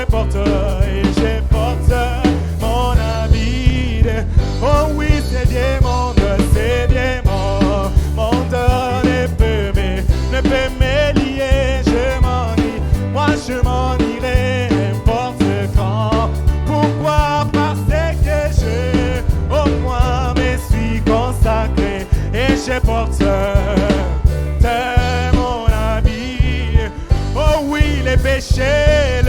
porte mon habit. Oh oui, c'est bien mon temps ne peut m'élier, je m'en irai, moi je m'en irai n'importe quand. Pourquoi? Parce que je au moins me suis consacré et je porte mon habit. Oh oui, les péchés,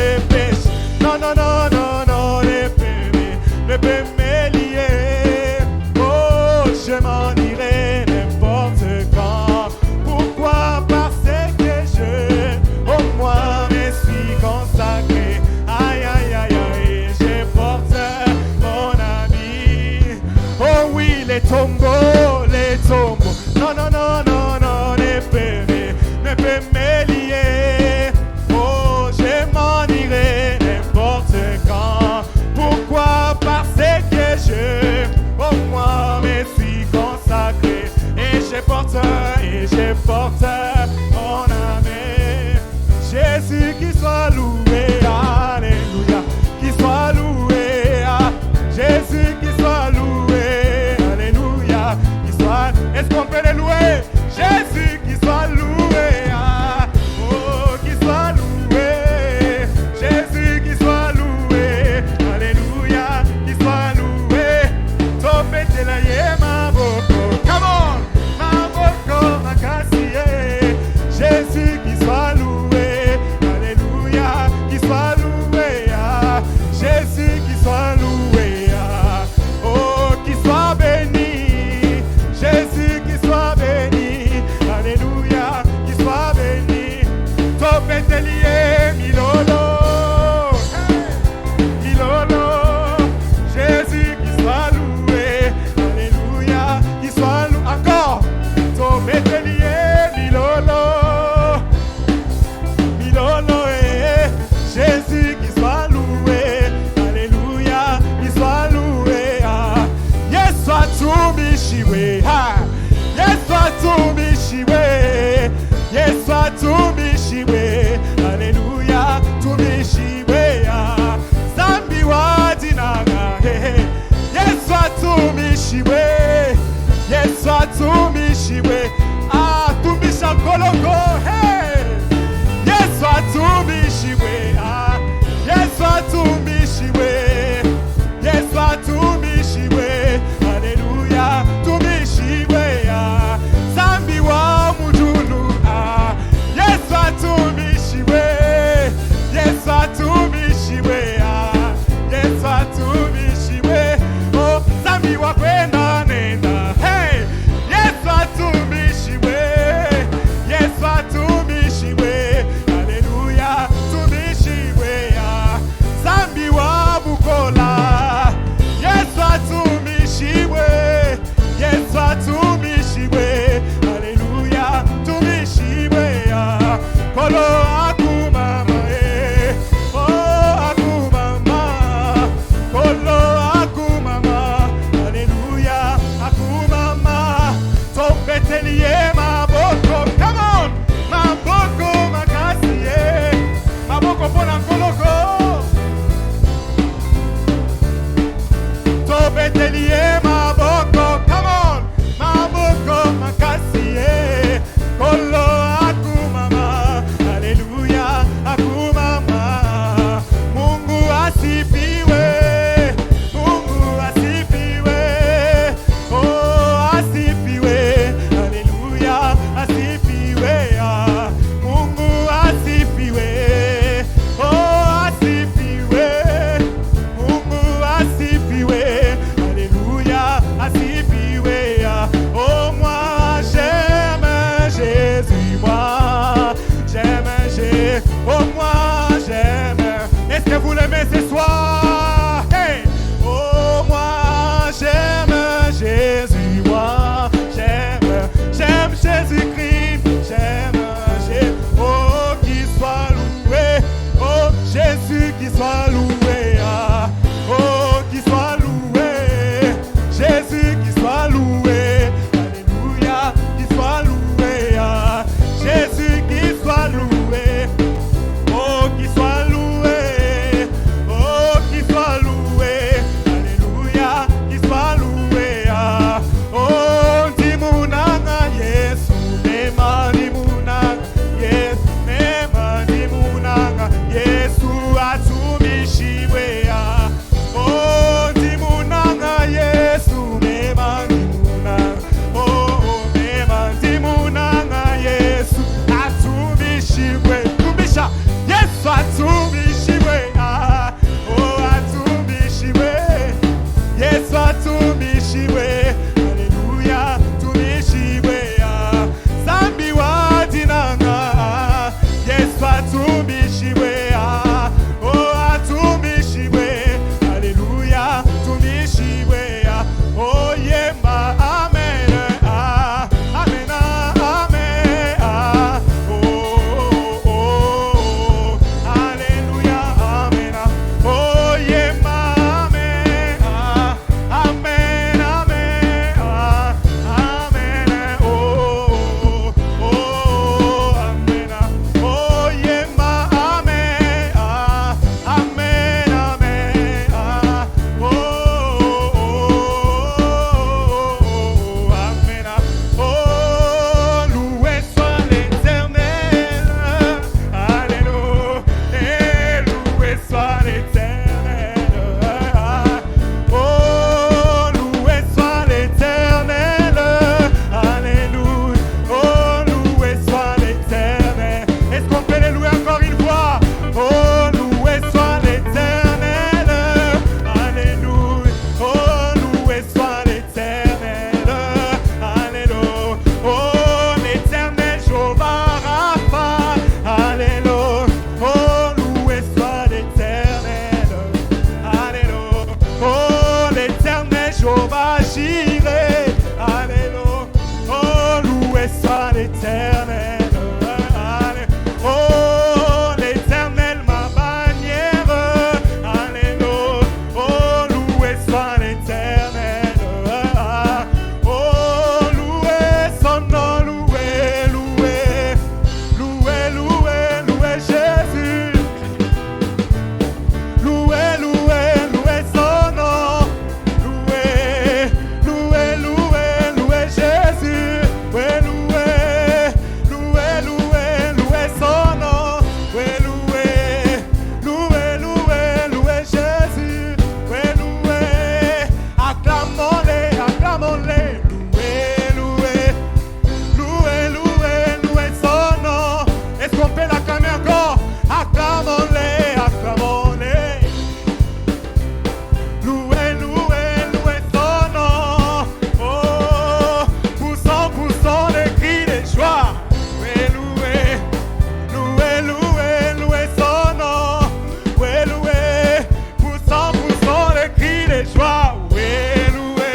non, non, non, non, non, ne peut m'élier. Oh, je m'en irai n'importe quand. Pourquoi? Parce que je au moins me suis consacré. Aïe, aïe, aïe, aïe, je porte mon habit. Oh oui, les tombeaux, non, non, non, non, non, ne peut m'élier. Oh, je m'en irai n'importe quand. Pourquoi? Parce que je au moins me suis consacré et je porte mon âme. Jésus qui soit loué, alléluia, qui soit loué, Jésus qui soit loué, alléluia, qui soit, est-ce qu'on peut le louer? Jésus qui soit loué, oh, qui soit loué, Jésus qui soit loué, alléluia, qui soit loué, topete la yema boko, come on, ma boko, ma cassier, Jésus qui soit loué, alléluia, qui soit loué, Jésus qui soit loué, oh, qui soit béni, Jésus qui soit béni, alléluia, qui soit béni, topete lié, milolo, milolo, Jésus qui soit loué, alléluia, qui soit loué, encore, topete lié, milolo, milolo, Jésus qui soit loué, alléluia, qui soit loué, yes, soit tout michiwe, yes, soit tout michiwe, yes, soit tout michiwe, alléluia, tout michiwe, zambi wadinaga, yes, soit tout michiwe, yes, soit tout michiwe, tout michakoloko, yes, soit tout michiwe, yes, soit tout michiwe, yes, soit tout michiwe, alléluia, tout michiwe, zambi wa mujulu, yes, soit tout michiwe, yes, soit tout michiwe, yes, soit tout michiwe, oh, zambi wa kwenda nenda, hey, yes, soit tout michiwe, yes, soit tout michiwe, alléluia, tout michiwe, zambi wa bukola, yes, soit tout michiwe, yes, soit tout michiwe, alléluia, tout michiwe, kolo akumama, oh akumama, kolo akumama, alléluia, akumama, topete lié maboko, come on, maboko makasiye, maboko pona koloko, topete lié maboko, come on, maboko makasiye, kolo akumama, alléluia, akumama, Mungu asifiwe, Mungu asifiwe, oh asifiwe, alléluia, asifiwe, Mungu asifiwe, oh asifiwe, Mungu asifiwe, alléluia, asifiwe, oh moi j'aime Jésus, moi j'aime Jésus, oh moi j'aime, est-ce que vous l'aimez ce soir? Hey! Oh moi j'aime Jésus, moi j'aime Jésus-Christ, j'aime Jésus, oh qu'il soit loué, oh Jésus qui soit loué, oh qu'il soit loué, Jésus qui soit loué, alléluia, qui soit loué, Jésus qui soit loué, oh qu'il soit loué, watumishi ah, oh watumishi Yesu watumishi haleluya tumishi ah, zambi wadinanga Yesu watumishi ah, oh watumishi haleluya tumishi ah, oh yema amen ah, amen amen ah, oh, oh, haleluya amen oh yema amen ah, amen amen ah, amen oh, oh, amen oh yema amen ah, amen amen ah, oh, amen oh, loué soit l'Éternel, alléluia, et loué soit l'Éternel, oh, loué soit l'Éternel, alléluia, oh, loué soit l'Éternel. Est-ce qu'on peut les louer encore une fois? Oh, loué soit l'Éternel, alléluia, oh, loué soit l'Éternel, alléluia, oh, l'Éternel Jéhovah Rapha, alléluia, oh, loué soit l'Éternel, alléluia, oh, l'Éternel Jéhovah Jireh, alléluia, oh, loué soit l'Éternel, alléluia, oh, l'Éternel ma bannière, alléluia, oh, loué soit l'Éternel, oh, loué son nom, loué, loué, loué, loué, loué Jésus, loué, loué, loué son nom, loué, loué, loué, loué Jésus, ouais, loué, loué, loué, loué son nom, ouais, loué, loué, loué, loué Jésus, ouais, loué, acclamons-les, acclamons-les, loué, loué, loué, loué, loué son nom. Est-ce qu'on peut l'acclamer encore? Acclamons-les, acclamons-les. Loué, loué, loué son nom. Oh, poussons les cris de joie. Loué, loué, loué, loué son nom. Ouais, loué, poussons les cris de joie. Ouais, loué,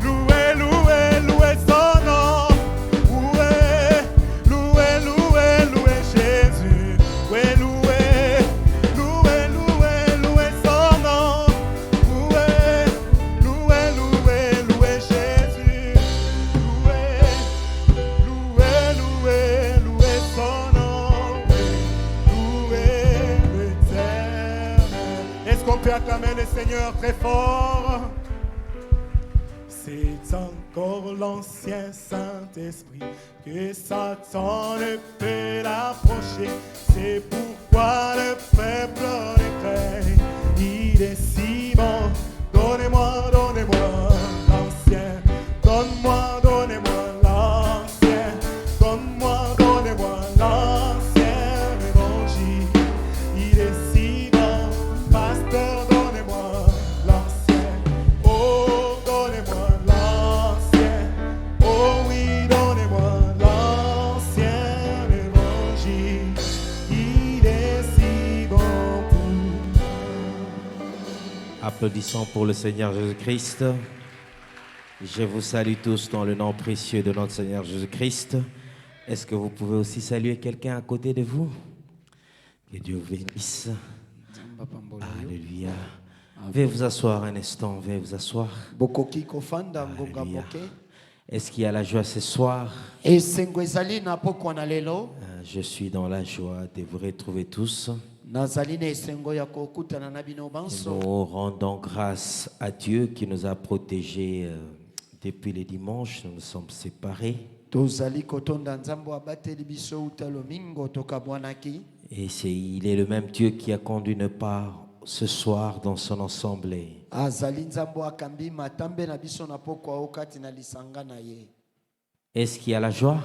loué, loué, loué son nom. Ouais, loué, loué, loué Jésus. Ouais, loué, loué, loué, loué son nom. Ouais, loué, loué, loué Jésus. Loué, loué, loué, loué son nom. Loué l'Éternel. Est-ce qu'on peut acclamer le Seigneur très fort? C'est encore l'ancien Saint-Esprit que Satan ne peut l'approcher. C'est pourquoi le peuple le craint. Il est si bon. Donnez-moi, donnez-moi l'ancien. Donne-moi, donnez-moi l'ancien. Donne-moi, donnez-moi l'ancien évangile. Il est si bon. Pasteur, donnez-moi l'ancien. Oh, donnez-moi l'ancien. Oh oui, donnez-moi l'ancien évangile. Il est si bon pour moi. Applaudissons pour le Seigneur Jésus-Christ. Je vous salue tous dans le nom précieux de notre Seigneur Jésus-Christ. Est-ce que vous pouvez aussi saluer quelqu'un à côté de vous? Que Dieu vous bénisse. Alléluia. Veuillez vous asseoir un instant, veuillez vous asseoir. Alléluia. Est-ce qu'il y a la joie ce soir? Je suis dans la joie de vous retrouver tous. Nous rendons grâce à Dieu qui nous a protégés depuis le dimanche. Nous nous sommes séparés. Et il est le même Dieu qui a conduit nos pas ce soir dans son assemblée. Est-ce qu'il y a la joie?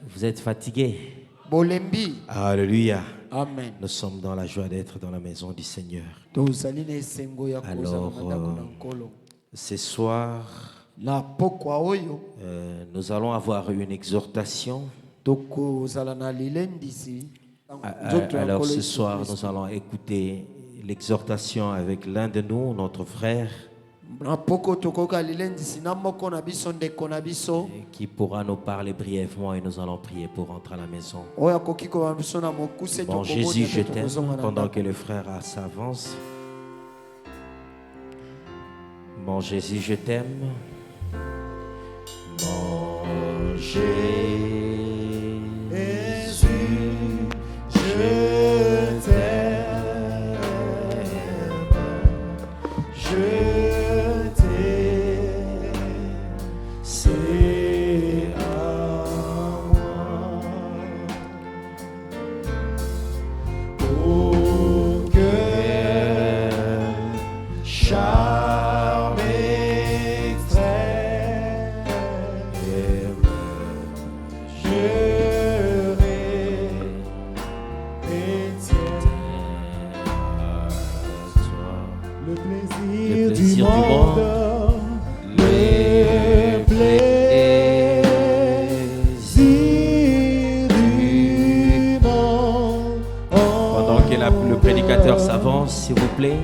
Vous êtes fatigué? bolembi. Alléluia. Amen. Nous sommes dans la joie d'être dans la maison du Seigneur. Alors, ce soir, nous allons avoir une exhortation. Alors ce soir, nous allons écouter l'exhortation avec l'un de nous, notre frère, qui pourra nous parler brièvement et nous allons prier pour rentrer à la maison. Bon Jésus, je t'aime, pendant que le frère s'avance. Mon Jésus, je t'aime. Mon Jésus, je t'aime. Je t'aime. C'est à moi. Au cœur charme extrême, je Le plaisir du monde, le plaisir du monde. Pendant que le prédicateur s'avance, s'il vous plaît.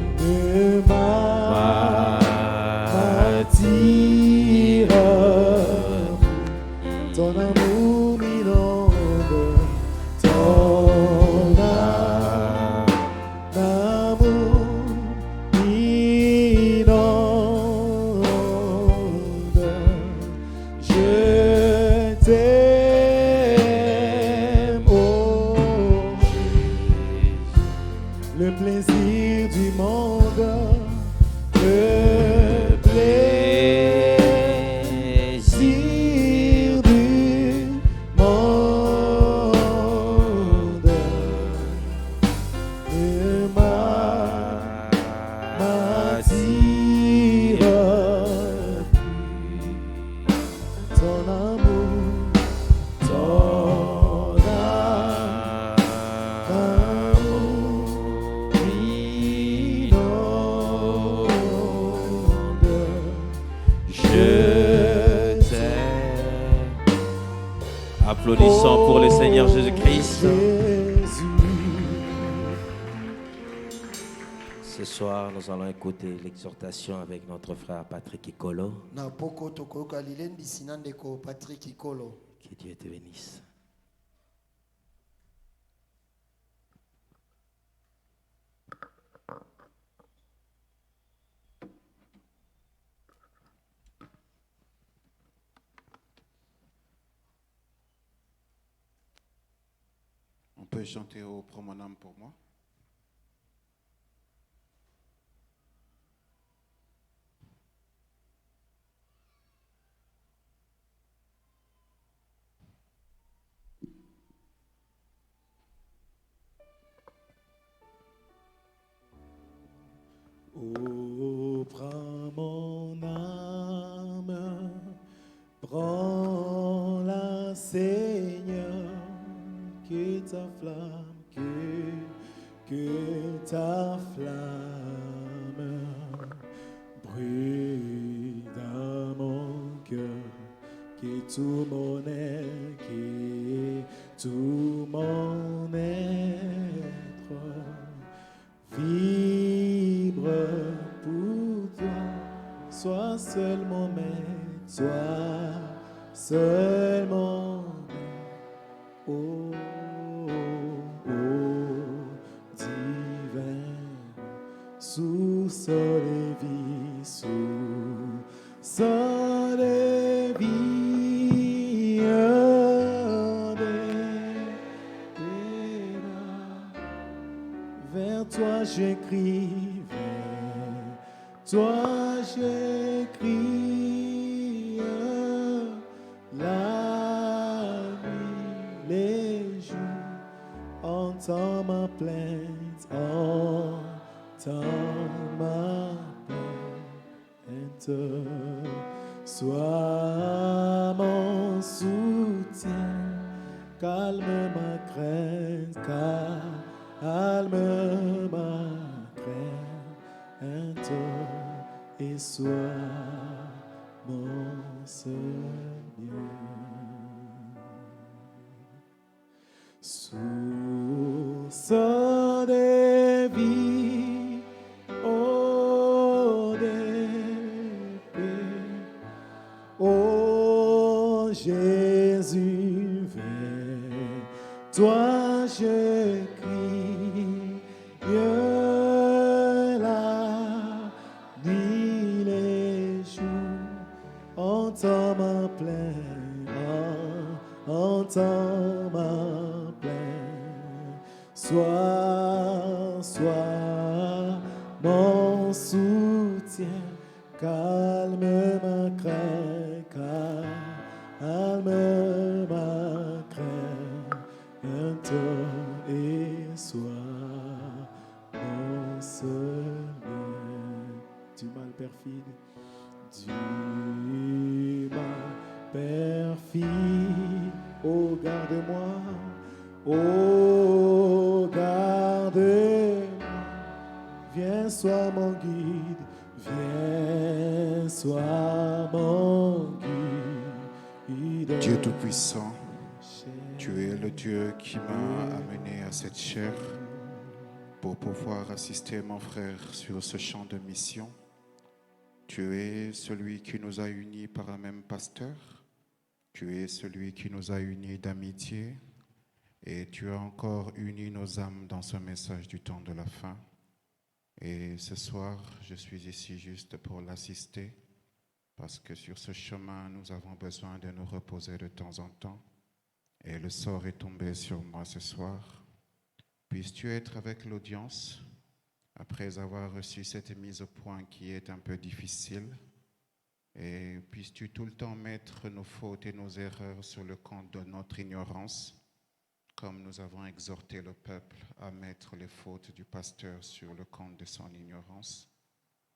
Ton amour m'inonde, ton amour m'inonde. Je t'aime, oh Jésus. Le plaisir du monde, le plaisir du monde, et m'attire ton amour, ton amour m'inonde. Je t'aime. Applaudissons pour le Seigneur Jésus-Christ. Ce soir, nous allons écouter l'exhortation avec notre frère Patrick Ikolo. Que Dieu te bénisse. On peut chanter au Prends mon âme pour moi. Oh, prends mon âme, prends-la, Seigneur, que ta flamme, que ta flamme brûle dans mon cœur, que tout mon être vibre pour toi, sois seulement maître, sois seulement maître, oh, divin, source de vie, source de vie, vers toi j'écris, vers toi j'écris, la nuit, les jours, entends ma plainte, entends ma plainte, sois mon soutien calme ma crainte, calme ma crainte, et sois mon Seigneur. Source de vie, oh de paix, oh Jésus, vers toi je crie, la nuit, les jours, entends ma plainte, entends ma plainte, sois mon soutien, calme ma crainte, calme ma crainte, et sois mon Seigneur. Du mal perfide, du mal perfide, oh garde-moi, oh garde-moi, viens sois mon guide, viens sois mon guide. Dieu Tout-Puissant, tu es le Dieu qui m'a amené à cette chair pour pouvoir assister mon frère sur ce champ de mission. Tu es celui qui nous a unis par un même pasteur. Tu es celui qui nous a unis d'amitié. Et tu as encore uni nos âmes dans ce message du temps de la fin. Et ce soir, je suis ici juste pour l'assister, parce que sur ce chemin, nous avons besoin de nous reposer de temps en temps. Et le sort est tombé sur moi ce soir. Puisses-tu être avec l'audience, après avoir reçu cette mise au point qui est un peu difficile, et puisses-tu tout le temps mettre nos fautes et nos erreurs sur le compte de notre ignorance, comme nous avons exhorté le peuple à mettre les fautes du pasteur sur le compte de son ignorance,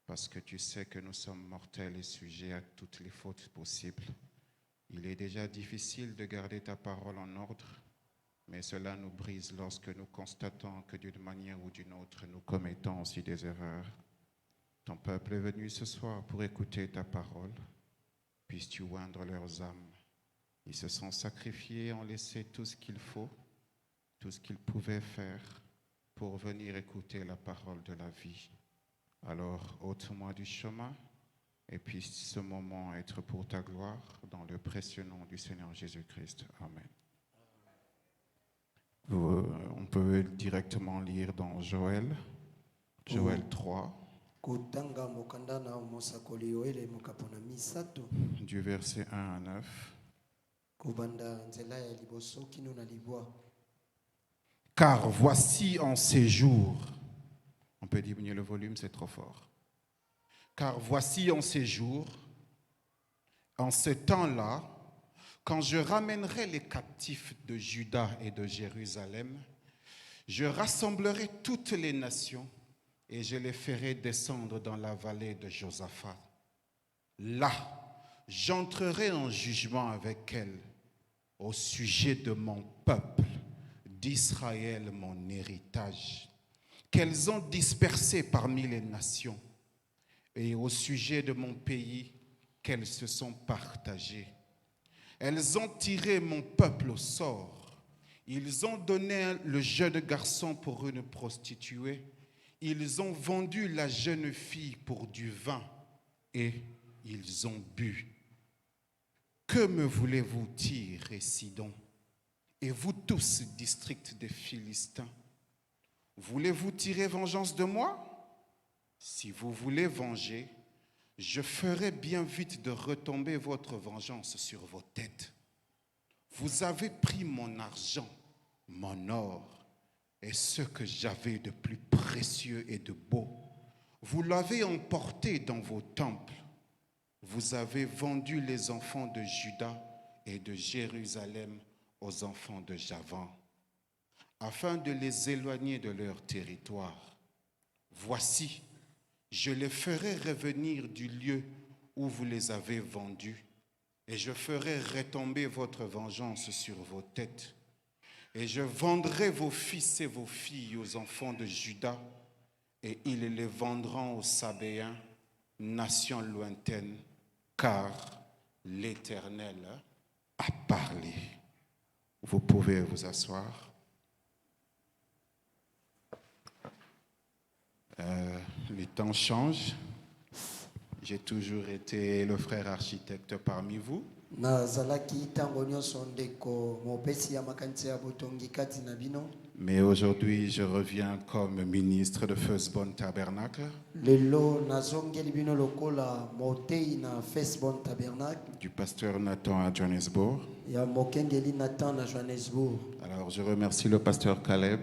parce que tu sais que nous sommes mortels et sujets à toutes les fautes possibles. Il est déjà difficile de garder ta parole en ordre, mais cela nous brise lorsque nous constatons que d'une manière ou d'une autre, nous commettons aussi des erreurs. Ton peuple est venu ce soir pour écouter ta parole. Puisses-tu oindre leurs âmes. Ils se sont sacrifiés, ont laissé tout ce qu'il faut, tout ce qu'ils pouvaient faire pour venir écouter la parole de la vie. Alors, ôte-moi du chemin et puisse ce moment être pour ta gloire dans le précieux nom du Seigneur Jésus-Christ. Amen. On peut directement lire dans Joël 3, du verset 1 à 9. Car voici en ces jours, on peut diminuer le volume, c'est trop fort. Car voici en ces jours, en ce temps-là, quand je ramènerai les captifs de Juda et de Jérusalem, je rassemblerai toutes les nations et je les ferai descendre dans la vallée de Josaphat. Là, j'entrerai en jugement avec elles au sujet de mon peuple, d'Israël, mon héritage, qu'elles ont dispersé parmi les nations, et au sujet de mon pays, qu'elles se sont partagées. Elles ont tiré mon peuple au sort. Ils ont donné le jeune garçon pour une prostituée. Ils ont vendu la jeune fille pour du vin et ils ont bu. Que me voulez-vous, Tyr et Sidon, et vous tous, district des Philistins? Voulez-vous tirer vengeance de moi? Si vous voulez venger, je ferai bien vite de retomber votre vengeance sur vos têtes. Vous avez pris mon argent, mon or et ce que j'avais de plus précieux et de beau. Vous l'avez emporté dans vos temples. Vous avez vendu les enfants de Juda et de Jérusalem aux enfants de Javan, afin de les éloigner de leur territoire. Voici, je les ferai revenir du lieu où vous les avez vendus, et je ferai retomber votre vengeance sur vos têtes. Et je vendrai vos fils et vos filles aux enfants de Juda, et ils les vendront aux Sabéens, nation lointaine, car l'Éternel a parlé. Vous pouvez vous asseoir. Les temps changent. J'ai toujours été le frère architecte parmi vous. Mais aujourd'hui, je reviens comme ministre de Firstborn Tabernacle. Du pasteur Nathan à Johannesburg. Alors, je remercie le pasteur Caleb.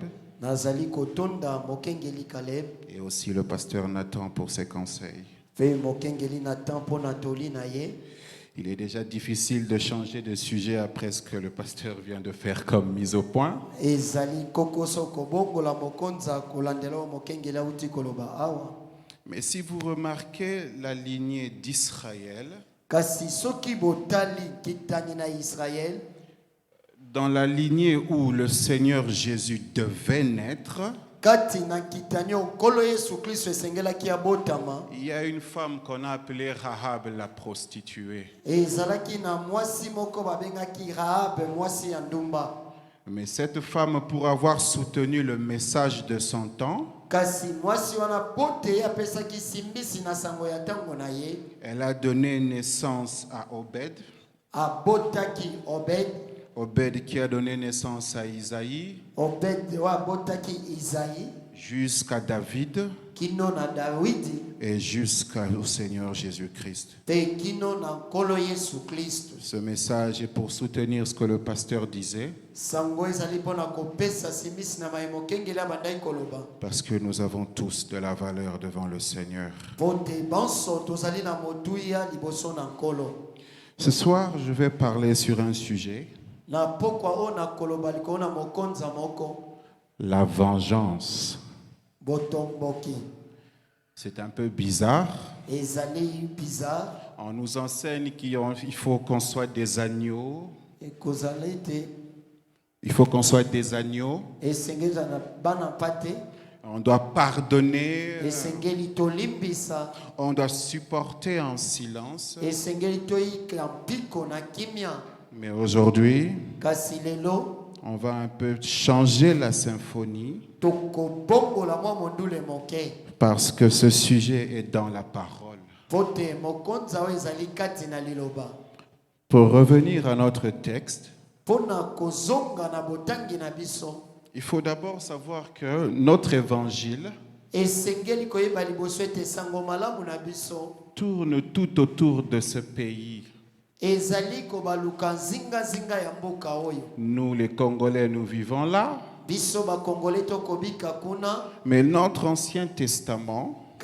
Et aussi le pasteur Nathan pour ses conseils. Il est déjà difficile de changer de sujet après ce que le pasteur vient de faire comme mise au point. Mais si vous remarquez la lignée d'Israël, dans la lignée où le Seigneur Jésus devait naître, il y a une femme qu'on a appelée Rahab la prostituée. Mais cette femme, pour avoir soutenu le message de son temps, elle a donné naissance à Obed. Obed qui a donné naissance à Isaïe, jusqu'à David et jusqu'au Seigneur Jésus-Christ. Ce message est pour soutenir ce que le pasteur disait, parce que nous avons tous de la valeur devant le Seigneur. Ce soir, je vais parler sur un sujet: la vengeance. C'est un peu bizarre. On nous enseigne qu'il faut qu'on soit des agneaux. Il faut qu'on soit des agneaux. On doit pardonner. On doit supporter en silence. Mais aujourd'hui, on va un peu changer la symphonie, parce que ce sujet est dans la parole. Pour revenir à notre texte, il faut d'abord savoir que notre évangile tourne tout autour de ce pays. Nous, les Congolais, nous vivons là. Mais notre Ancien Testament,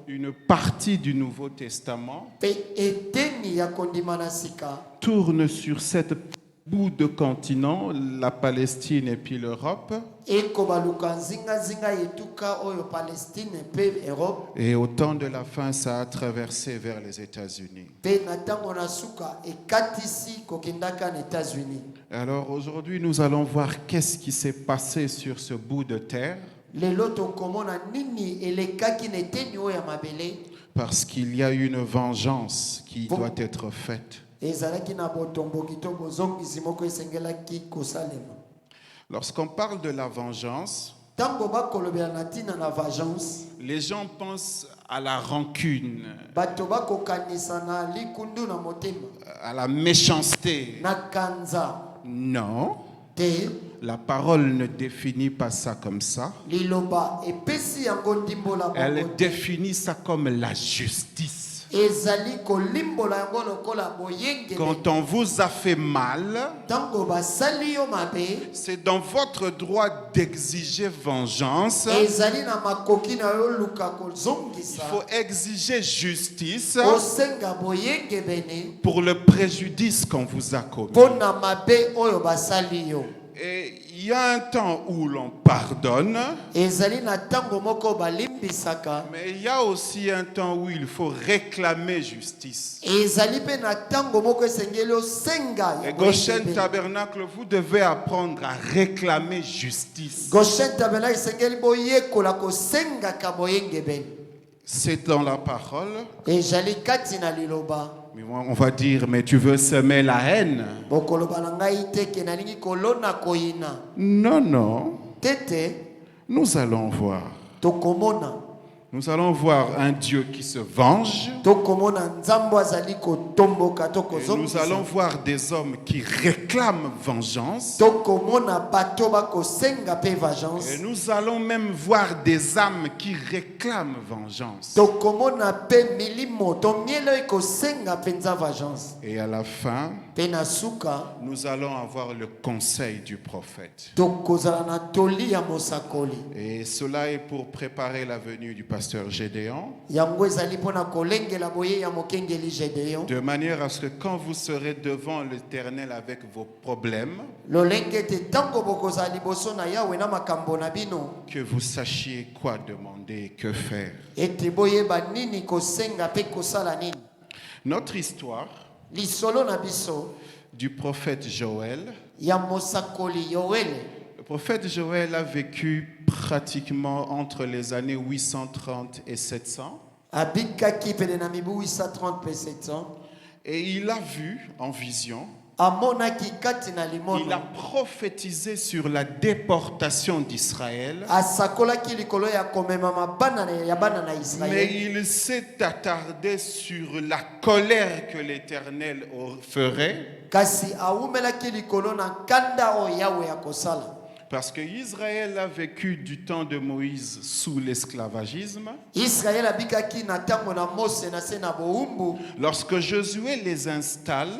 une partie du Nouveau Testament, tourne sur cette bout de continent, la Palestine et puis l'Europe. Et au temps de la fin, ça a traversé vers les États-Unis. Alors aujourd'hui, nous allons voir qu'est-ce qui s'est passé sur ce bout de terre. Parce qu'il y a une vengeance qui doit être faite. Lorsqu'on parle de la vengeance, les gens pensent à la rancune, à la méchanceté. Non, la parole ne définit pas ça comme ça. Elle définit ça comme la justice. Quand on vous a fait mal, c'est dans votre droit d'exiger vengeance. Il faut exiger justice pour le préjudice qu'on vous a commis. Et il y a un temps où l'on pardonne, ezali na ntango moko balimbisaka, mais il y a aussi un temps où il faut réclamer justice. ezali pe na ntango moko esengeli osenga ya Et Goshen boyembe. Tabernacle, vous devez apprendre à réclamer justice. Goshen Tabernacle esengeli boyekola kosengaka boyengebeli. C'est dans la parole. ezali kati na liloba. Mais on va dire, mais tu veux semer la haine? bokoloba na ngai te ke nalingi kolona koyina Non, non. tete Nous allons voir. tokomona Nous allons voir un Dieu qui se venge. tokomona nzambo azali kotomboka to Et nous allons kozongisa voir des hommes qui réclament vengeance. tokomona bato bakosenga pe Et vengeance nous allons même voir des âmes qui réclament vengeance. tokomona pe milimo tomielo ekosenga mpenza vengeance Et à la fin, pe na suka nous allons avoir le conseil du prophète. tokozala na toli ya mosakoli Et cela est pour préparer la venue du pasteur Gédéon, yango ezali mpona kolengela boye ya mokengeli Gédéon de manière à ce que quand vous serez devant l'Éternel avec vos problèmes, lolenge ete ntango bokozala liboso na yawe na makambo na bino que vous sachiez quoi demander et que faire. ete boyeba nini kosenga mpe kosala nini. Notre histoire Lisolo na biso du prophète Joël. ya mosakoli Yoele. Le prophète Joël a vécu pratiquement entre les années 830 et 700. Abikaki pene na mibu 830 pe 700. Et il a vu en vision, Amonaki kati na il a limono. prophétisé sur la déportation d'Israël. Asakolaki likolo ya komemama bana ya bana na Mais Israël. il s'est attardé sur la colère que l'Éternel ferait. Kasi aumelaki likolo na kanda o yawe ya kosala. Parce que Israël a vécu du temps de Moïse sous l'esclavagisme. Israël abikaki na tango na Mose na se na boumbu. Lorsque Josué les installe,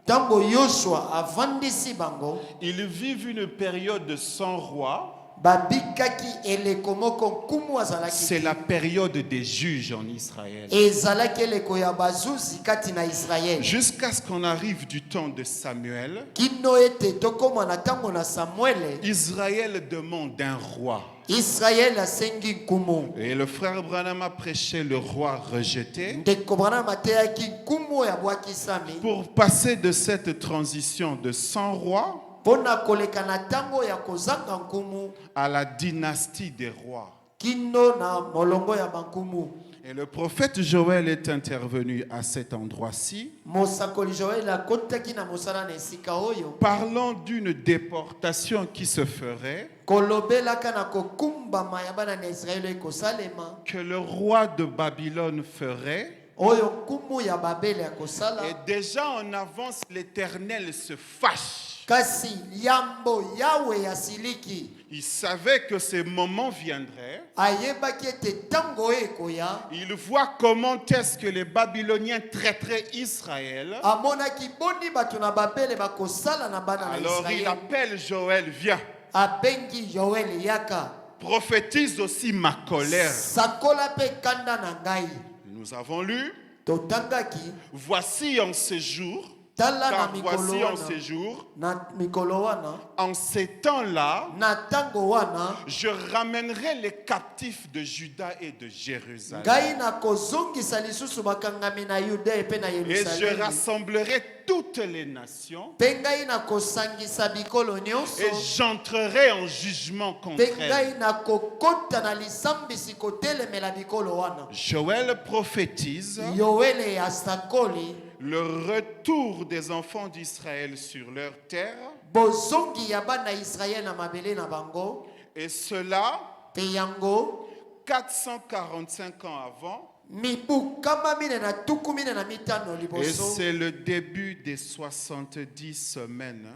Tango Yoshua avandisi bango. ils vivent une période sans roi. Babikaki eleko moko nkumu azalaki. C'est la période des juges en Israël. Ezalaki eleko ya bazuzi kati na Israël. Jusqu'à ce qu'on arrive du temps de Samuel, Kino ete tokoma na tango na Samuel. Israël demande un roi. Israël asengi nkumu. Et le frère Branham a prêché le roi rejeté. Ndeko Branham ateyaki nkumu ya bwakisami. Pour passer de cette transition de 100 rois Pona koleka na tango ya kozanga nkumu. à la dynastie des rois. Kino na molongo ya bankumu. Et le prophète Joël est intervenu à cet endroit-ci, Mosakoli Joël akotaki na mosala na esika oyo. parlant d'une déportation qui se ferait, Kolobelaka na kokumbama ya bana na Israël ekosalema. que le roi de Babylone ferait. Oyo nkumu ya Babel ya kosala. Et déjà en avance, l'Éternel se fâche. Kasi yambo yawe ya siliki. Il savait que ce moment viendrait. Ayebaki ete tango ekoya. Il voit comment est-ce que les Babyloniens traiteraient Israël. Amonaki boni bato na Babel bakosala na bana na Alors il Israël. appelle Joël, viens, Abengi Joël yaka. prophétise aussi ma colère. Sakola pe kanda na ngai. Nous avons lu, Totangaki. voici en ce jour, Tala na car mikolo voici en wana. ce jour, Na mikolo wana. en ces temps-là, Na tango wana. je ramènerai les captifs de Juda et de Jérusalem. Ngai na kozongisa lisusu bakangami na Yuda pe na Et je Yerusalem. rassemblerai toutes les nations Pe ngai na kosangisa bikolo nyonso. et j'entrerai en jugement contre Pe elles. ngai na kokota na lisambisi kotelemela bikolo wana. Joël prophétise Yoele ya sakoli. le retour des enfants d'Israël sur leur terre, Bozongi ya bana Israël na mabele na bango. et cela Pe yango 445 ans avant, mibu kama mine na tuku mine na mitano et liboso. c'est le début des 70 semaines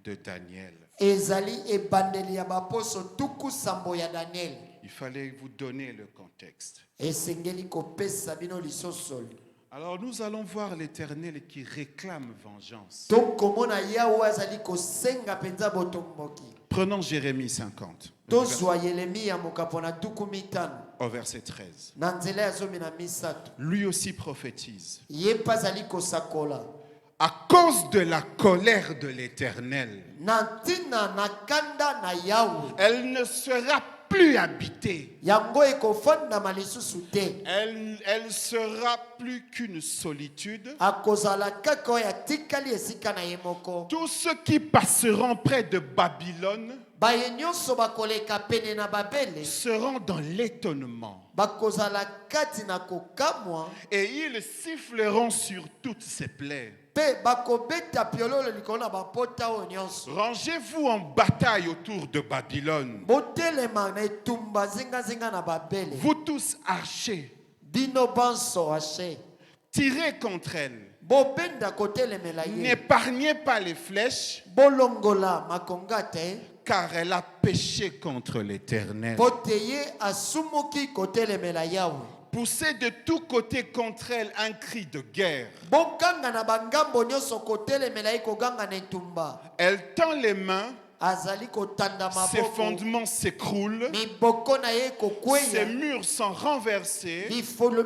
de Daniel. Ezali ebandeli ya baposo tuku sambo ya Daniel. Il fallait vous donner le contexte. Esengeli kopesa bino lisosoli. Alors nous allons voir l'Éternel qui réclame vengeance. Tokomona yawe azali kosenga penza botomboki. Prenons Jérémie 50, Tozwa Yeremia mokapona tuku mitano. au verset 13. Na nzela ya zomi na misato. Lui aussi prophétise. Ye pa azali kosakola. à cause de la colère de l'Éternel, na ntina na kanda na Yahweh elle ne sera plus habitée. yango ekofandama lisusu te Elle sera plus qu'une solitude. akozala kaka oyo atikali esika na ye moko. Tous ceux qui passeront près de Babylone baye nyonso bakoleka pene na babele seront dans l'étonnement. bakozala kati na kokamwa Et ils siffleront sur toutes ses plaies. mpe bakobeta piololo likolo na bapota oyo nyonso. Rangez-vous en bataille autour de Babylone. botelema na etumba zingazinga na babele. Vous tous archers, bino banso ashe tirez contre elle. bobenda kotelemela ye N'épargnez pas les flèches, bolongola makonga te car elle a péché contre l'Éternel. po te ye asumuki kotelemela Yawe. Poussez de tous côtés contre elle un cri de guerre. bokanga na bangambo nyonso kotelemela ye koganga na etumba. Elle tend les mains, azali kotanda ses maboko fondements s'écroulent, miboko na ye ses kokweya murs sont renversés,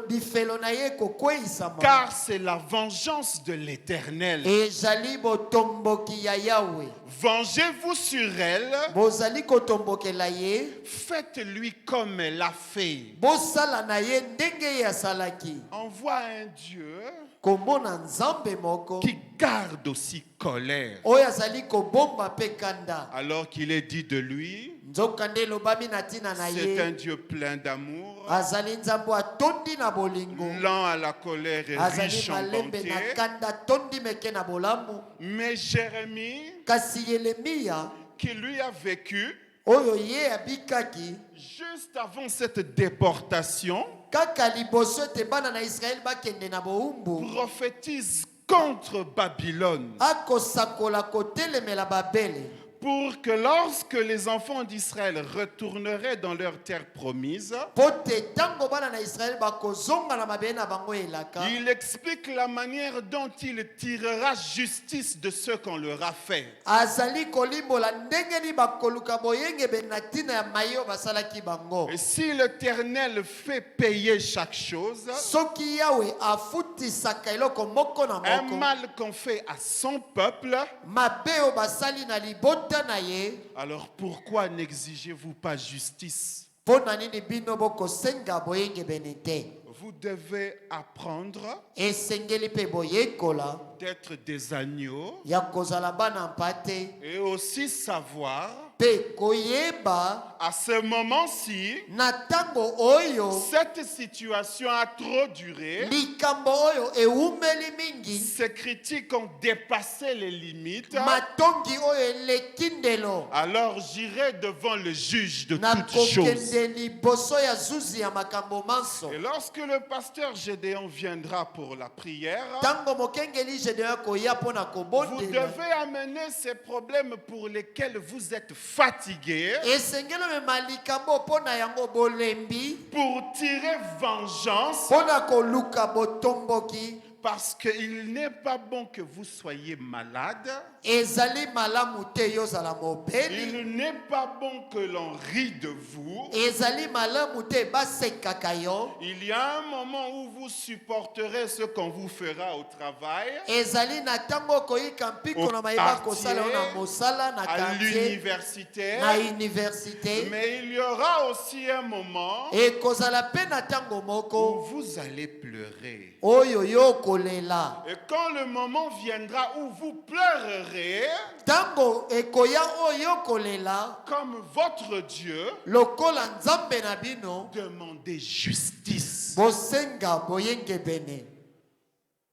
bifelo na ye kokweyisama car c'est la vengeance de l'Éternel. ezali botomboki ya Yawe. Vengez-vous sur elle, bozali kotombokela ye faites-lui comme elle a fait. bosala na ye ndenge ye asalaki. Envoie un Dieu komona nzambe moko qui garde aussi colère. oyo azali kobomba mpe kanda. Alors qu'il est dit de lui, nzoka nde elobami na ntina na c'est un ye Dieu plein d'amour, azali nzambe atondi na bolingo lent à la colère et azali riche en malembe bonté. na kanda atondi meke na bolamu. Mais Jérémie, kasi Yeremia qui lui a vécu oyo ye abikaki juste avant cette déportation, kaka liboso ete bana na Israeli bakende na bowumbu prophétise contre Babylone, akosakola kotelemela babele pour que lorsque les enfants d'Israël retourneraient dans leur terre promise, po te ntango bana na Israeli bakozonga na mabele na bango elaka. il explique la manière dont il tirera justice de ce qu'on leur a fait. azali kolimbola ndenge nini bakoluka boyengebeli na ntina ya mai oyo basalaki bango. Et si l'Éternel fait payer chaque chose, soki Yawe afutisaka eloko moko na un moko mal qu'on fait à son peuple, mabe oyo basali na libota na ye, alors pourquoi n'exigez-vous pas justice? mpo na nini bino bokosenga boyengebeni te? Vous devez apprendre esengeli mpe boyekola d'être des agneaux ya kozala bana mpate et aussi savoir mpe koyeba à ce moment-ci, na ntango oyo cette situation a trop duré. likambo oyo ewumeli mingi, Ces critiques ont dépassé les limites. matongi oyo eleki ndelo, Alors j'irai devant le juge de toutes choses. nakokende liboso ya zuzi ya makambo manso. Et lorsque le pasteur Gédéon viendra pour la prière, ntango mokengeli Gédéon koya mpo na vous kobondela, devez amener ces problèmes pour lesquels vous êtes fatigués esengeli omema likambo mpo na yango bolembi, pour tirer vengeance, mpo na koluka botomboki. parce qu'il n'est pas bon que vous soyez malade. ezali malamu te yozala mobeli, Il n'est pas bon que l'on rit de vous. ezali malamu te basekaka yo, Il y a un moment où vous supporterez ce qu'on vous fera au travail, ezali na ntango koyika mpiko na mayeba kosala yo na mosala na à quartier l'université. na université, Mais il y aura aussi un moment ekozala mpe na ntango où moko vous allez pleurer. oyo yo kolela. Et quand le moment viendra où vous pleurerez, ntango ekoya oyo kolela comme votre Dieu, lokola nzambe na bino, demandez justice. bosenga boyengebene.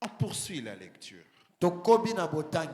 On poursuit la lecture. tokobi na botangi.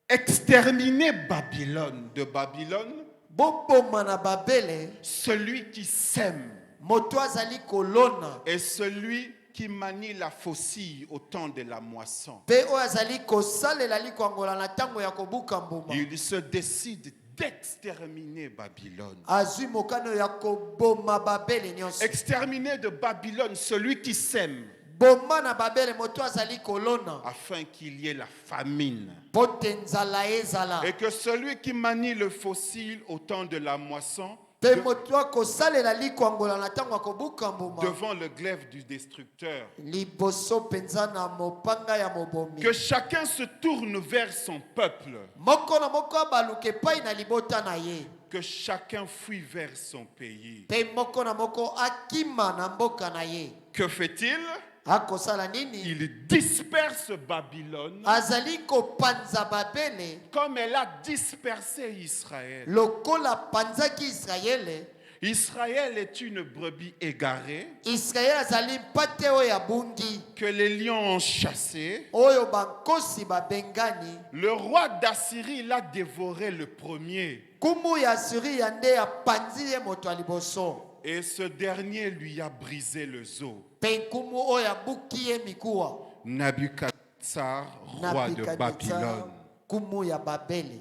Exterminez Babylone. De Babylone, boboma na babele celui qui sème moto azali kolona et celui qui manie la faucille au temps de la moisson. mpe oyo azali kosalela likwangola na ntango ya kobuka mbuma. Il se décide d'exterminer Babylone. azwi mokano ya koboma babele nyonso. Exterminer de Babylone celui qui sème, boma na babele moto azali kolona afin qu'il y ait la famine. mpo te nzala ezala, Et que celui qui manie le fossile au temps de la moisson mpe Pe moto akosalela likwangola na ntango akobuka mbuma. devant le glaive du destructeur. Liboso penza na mopanga ya mobomi. Que chacun se tourne vers son peuple. Moko na moko abaluke pai na libota na ye. Que chacun fuit vers son pays. Pe moko na moko akima na mboka na ye. Que fait-il? Akosala nini? Il disperse Babylone Azali kopanza Babele comme elle a dispersé Israël. lokola panzaki Israele. Israël est une brebis égarée Israele azali mpate oyo ya bungi que les lions ont chassée. oyo bankosi babengani. Le roi d'Assyrie l'a dévoré le premier. Kumu ya Asuri ya nde apanzi ye moto ya liboso. Et ce dernier lui a brisé le os. Pe nkumu oyo abuki ye mikuwa. Nabuchodonosor, roi de Babylone. Kumu ya Babele.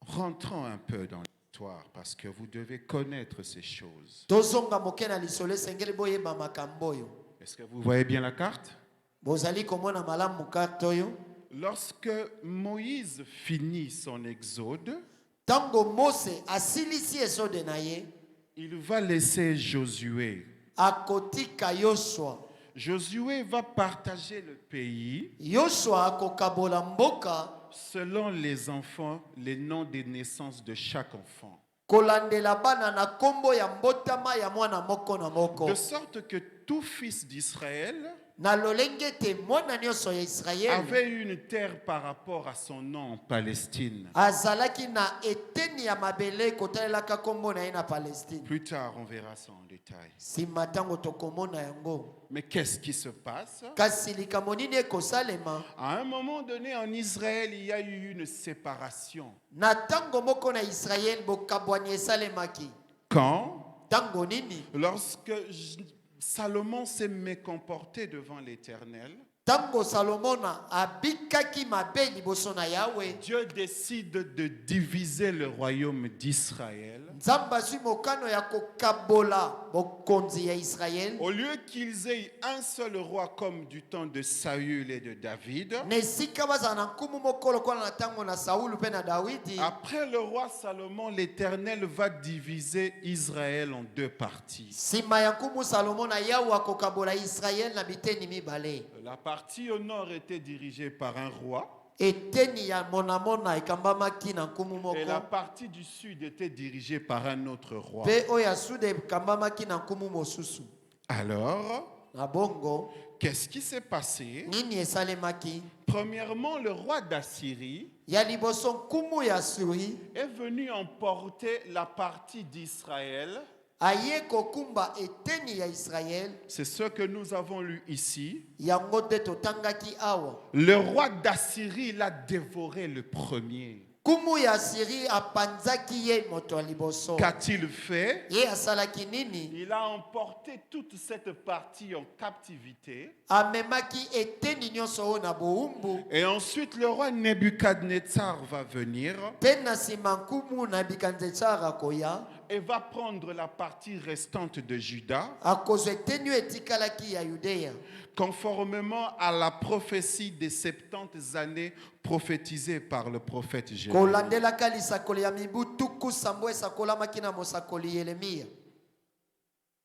Rentrons un peu dans l'histoire parce que vous devez connaître ces choses. Tozonga moke na lisolo esengeli boyeba makambo oyo. Est-ce que vous voyez bien la carte? Bozali komona malamu karte oyo. Lorsque Moïse finit son exode, Tango Mose asilisi esode na ye, il va laisser Josué. akotika Yoshua. Josué va partager le pays Yoshua akokabola mboka selon les enfants, les noms des naissances de chaque enfant. kolandela bana na kombo ya mbotama ya mwana moko na moko. De sorte que tout fils d'Israël Na lolenge te mwana nyonso ya Israeli avait une terre par rapport à son nom en Palestine. azalaki na eteni ya mabele kotalelaka kombo na ye na Palestine. Plus tard, on verra ça en détail. Sima tango tokomona yango. Mais qu'est-ce qui se passe? Kasi likambo nini ekosalema? À un moment donné, en Israël, il y a eu une séparation. Na tango moko na Israel bokabwani esalemaki. Quand? Tango nini? Lorsque Salomon s'est mécomporté devant l'Éternel, Tango Salomona abikaki mabe liboso na Yahweh. Dieu décide de diviser le royaume d'Israël. Nzamba zwi mokano ya kokabola bokonzi ya Israel. Au lieu qu'ils aient un seul roi comme du temps de Saül et de David, Nesika baza na nkumu mokolo kwa na tango na Saulu pe na Dawidi. après le roi Salomon, l'Éternel va diviser Israël en deux parties. Sima ya nkumu Salomona Yahweh akokabola Israel na biteni mibale. La partie au nord était dirigée par un roi Eteni ya monamona ekambamaki na nkumu et la moko. partie du sud était dirigée par un autre roi. Pe oya sude ekambamaki na nkumu mosusu. Alors, Na bongo qu'est-ce qui s'est passé? nini esalemaki? Premièrement, le roi d'Assyrie Ya liboso nkumu ya Suri est venu emporter la partie d'Israël. aye kokumba eteni ya Israel. C'est ce que nous avons lu ici. Yango te totangaki awa. Le roi d'Assyrie l'a dévoré le premier. Kumu ya Siri apanzaki ye moto ya liboso. Qu'a-t-il fait? Ye asalaki nini? Il a emporté toute cette partie en captivité. Amemaki eteni nyonso oyo na boumbu. Et ensuite, le roi Nebuchadnezzar va venir Pe na nsima nkumu na Nebukadnezar akoya. et va prendre la partie restante de Juda, Akozwa eteni oyo etikalaki ya Yudea. conformément à la prophétie des 70 années prophétisées par le prophète Jérémie. Kolandelaka lisakoli ya mibu tuku sambo esakolamaki na mosakoli Yeremia.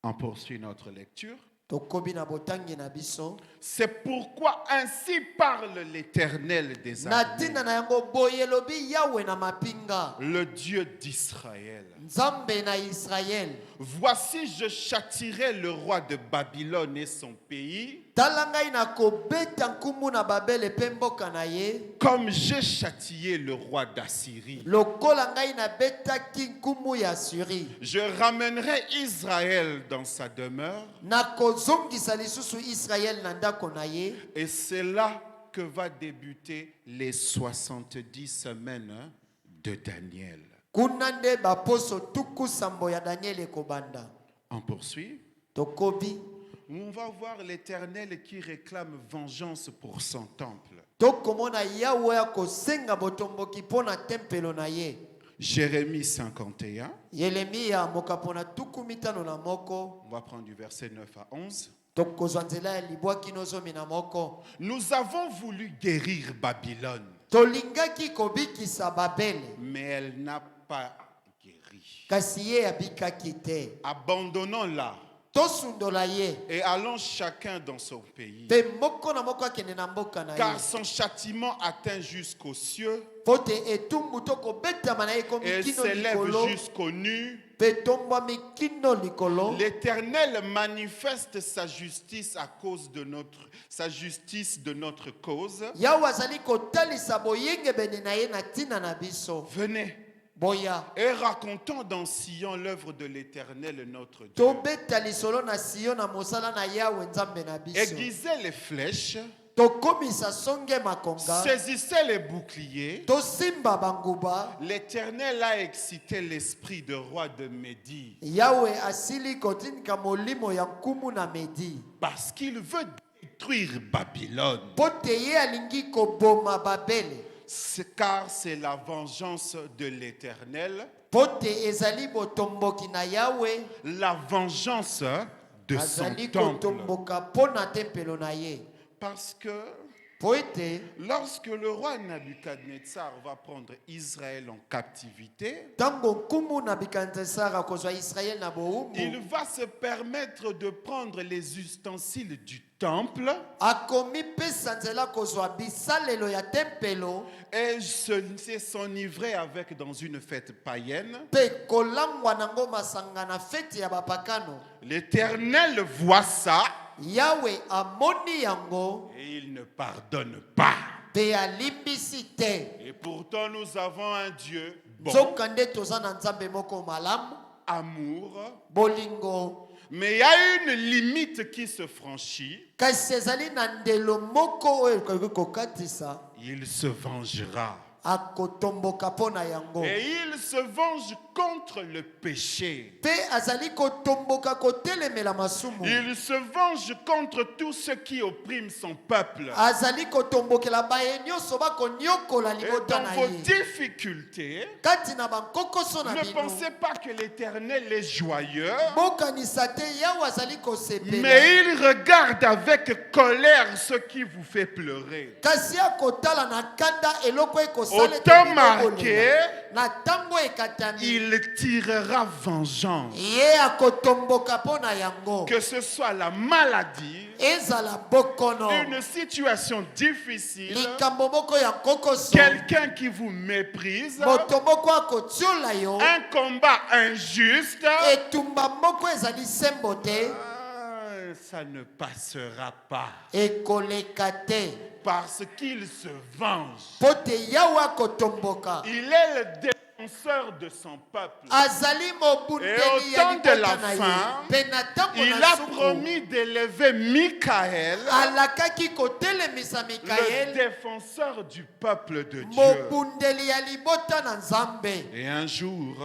On poursuit notre lecture. Tokobi na botangi na biso. C'est pourquoi ainsi parle l'Éternel des Na armées, tina na yango boye lobi Yahweh na mapinga. le Dieu d'Israël. Nzambe na Israel. Voici, je châtierai le roi de Babylone et son pays, Tala ngai na kobeta nkumu na Babele pe mboka na ye. comme j'ai châtié le roi d'Assyrie. Lokola ngai na betaki nkumu ya Suri. Je ramènerai Israël dans sa demeure, Na kozongisa lisusu Israel na ndako na ye. et c'est là que va débuter les 70 semaines de Daniel. Kuna nde baposo tuku sambo ya Daniel ekobanda. On poursuit. Tokobi. On va voir l'Éternel qui réclame vengeance pour son temple. Tokomona Yahweh akosenga botomboki pona tempelo na ye. Jérémie 51. Yeremia mokapona tuku mitano na moko. On va prendre du verset 9 à 11. Tokozwa nzela ya libwaki nozomi na moko. Nous avons voulu guérir Babylone, Tolingaki kobikisa Babele. mais elle n'a pas guéri. kasi ye abikaki te. Abandonnons-la Tosundola ye. et allons chacun dans son pays. Pe moko na moko akende na mboka na Car ye. son châtiment atteint jusqu'aux cieux Po te etumbu tokobetama na ye ekomi et kino s'élève likolo. jusqu'aux nues. Pe tombwami kino likolo. L'Éternel manifeste sa justice à cause de notre cause. Yawe azali kotalisa boyengebene na ye na ntina na biso. Venez Boya. et racontons dans Sion l'œuvre de l'Éternel notre Dieu. Tobeta lisolo na Sion na mosala na Yawe nzambe na biso. Aiguisez les flèches, Tokomisa songe makonga. saisissez les boucliers. Tosimba banguba. L'Éternel a excité l'esprit de roi de Médie Yawe asili kotinika molimo ya nkumu na Medi. parce qu'il veut détruire Babylone. Po te ye alingi koboma Babele. Car c'est la vengeance de l'Éternel, Po te ezali botomboki na Yawe. la vengeance de son Azali temple. kotomboka po na tempelo na ye. Parce que Po ete lorsque le roi Nabuchodonosor va prendre Israël en captivité, tango nkumu na Bukadnezar akozwa Israel na il bowumbu. va se permettre de prendre les ustensiles du temple Akomi pesa nzela kozwa bisalelo ya tempelo. et s'enivrer avec dans une fête païenne. Pe kolangwa nango masanga na feti ya bapakano. L'Éternel voit ça Yawe amoni yango. et il ne pardonne pas. Pe alimbisi te. Et pourtant nous avons un Dieu bon, Nzoka nde toza na nzambe moko malamu. amour, Bolingo. mais il y a une limite qui se franchit. Kasi ezali na ndelo moko oyo ekoki kokatisa. Il se vengera. Akotomboka po na yango. Et il se venge contre le péché. Pe azali kotomboka kotelemela masumu. Il se venge contre tout ce qui opprime son peuple. Azali kotombokela baye nyonso bakonyokola Et libota dans na vos ye. difficultés, Kati na bankokoso na ne bino. pensez pas que l'Éternel est joyeux, Bokanisa te Yawe azali kosepela. mais il regarde avec colère ce qui vous fait pleurer. Kasi akotala na kanda eloko ekosala Au temps marqué, na tango ekatami. il tirera vengeance. Ye akotomboka po na yango. Que ce soit la maladie, Ezala bokono. une situation difficile, Likambo moko ya nkokoso. quelqu'un qui vous méprise, Moto moko akotiola yo. un combat injuste, Etumba moko ezali sembo te. ça ne passera pas Ekoleka te. parce qu'il se venge. Po te Yawe akotomboka. Il est le défenseur de son peuple. Azali Et mobundeli au ya temps de la libota na ye. fin, Pe na tango Il na a suku. promis d'élever Michaël, Alakaki kotelemisa le Mikael. défenseur du peuple de Dieu. Mobundeli ya libota na Nzambe. Et un jour,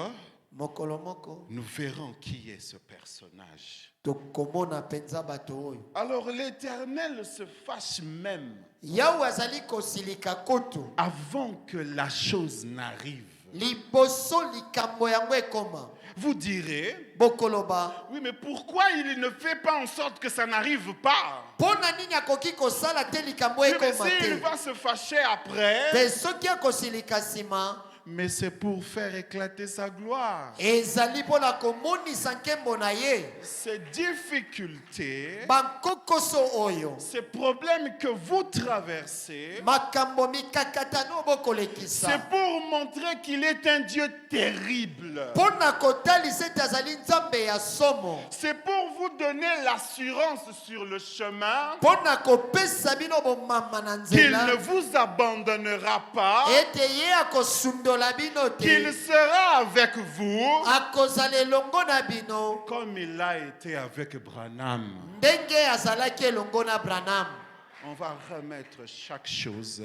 Mokolo moko. nous verrons qui est ce personnage. Tokomona penza bato oyo. Alors l'Éternel se fâche même Yawe azali kosilika kutu. avant que la chose n'arrive. Liboso likambo yango ekoma. Vous direz, Bokoloba. oui, mais pourquoi il ne fait pas en sorte que ça n'arrive pas? Pona nini akoki kosala te likambo Oui, mais ekoma s'il te. va se fâcher après, Pe soki akosilika nsima. mais c'est pour faire éclater sa gloire. Ezali mpona komonisa nkembo na ye. Ces difficultés, Bankokoso oyo. ces problèmes que vous traversez, Makambo mikakatano bokolekisa. c'est pour montrer qu'il est un Dieu terrible. Pona kotalisa ete azali nzambe ya somo. C'est pour vous donner l'assurance sur le chemin Pona kopesa bino bomama na qu'il nzela. ne vous abandonnera pas, Ete ye akosundola bino qu'il te. sera avec vous Akozala elongo na bino. comme il a été avec Branham. Ndenge azalaki elongo na Branham. On va remettre chaque chose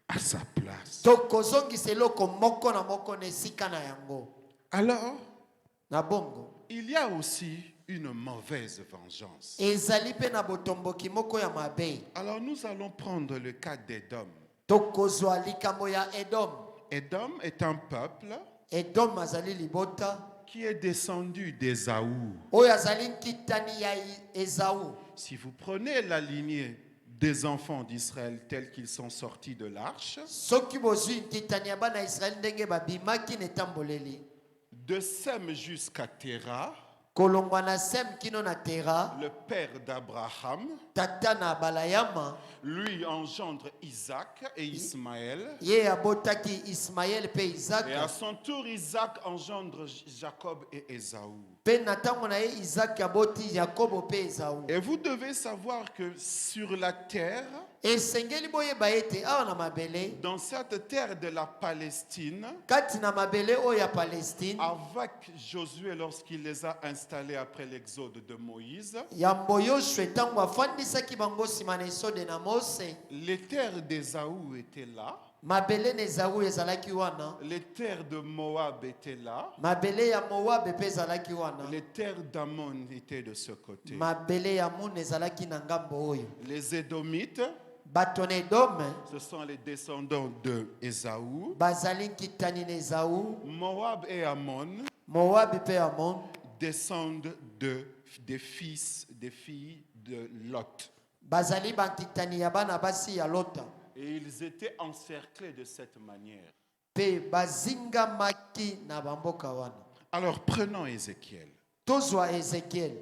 à sa place. Tokozongisa eloko moko na moko na esika na yango. Alors, Na bongo. il y a aussi une mauvaise vengeance. Ezali pe na botomboki moko ya mabe. Alors nous allons prendre le cas d'Édom. Tokozwa likambo ya Edom. Édom est un peuple Edom azali libota. qui est descendu d'Ésaü. Oyo azali nkitani ya Esaü. Si vous prenez la lignée des enfants d'Israël tels qu'ils sont sortis de l'arche, Soki bozwi nkitani ya bana Israel ndenge babimaki na etamboleli. de Sem jusqu'à Terah, kolongwa na Sem kino na Tera, le père d'Abraham, tata na Balayama, lui engendre Isaac et Ismaël. ye abotaki Ismaël pe Isaac, Et à son tour, Isaac engendre Jacob et Ésaü. pe na tango na ye Isaac aboti Yakobo pe Esaú. Et vous devez savoir que sur la terre, Esengeli boyeba ete awa na mabele, dans cette terre de la Palestine, kati na mabele oyo ya Palestine, avec Josué lorsqu'il les a installés après l'exode de Moïse, yambo Yoshua tango afandisaki bango nsima na esode na Mose, les terres d'Ésaü étaient là, mabele na Esaú ezalaki wana, les terres de Moab étaient là, mabele ya Moabe pe ezalaki wana, les terres d'Ammon étaient de ce côté. mabele ya Mune ezalaki na ngambo oyo. Les Édomites, Bato na Edom ce sont les descendants de Ésaü. bazali nkitani na Esaú, Moab et Ammon Moabe pe Amon descendent des filles de Lot. bazali bankitani ya bana basi ya Lota, Et ils étaient encerclés de cette manière. pe bazingamaki na bamboka wana. Alors prenons Ézéchiel. Tozwa Ezekiel.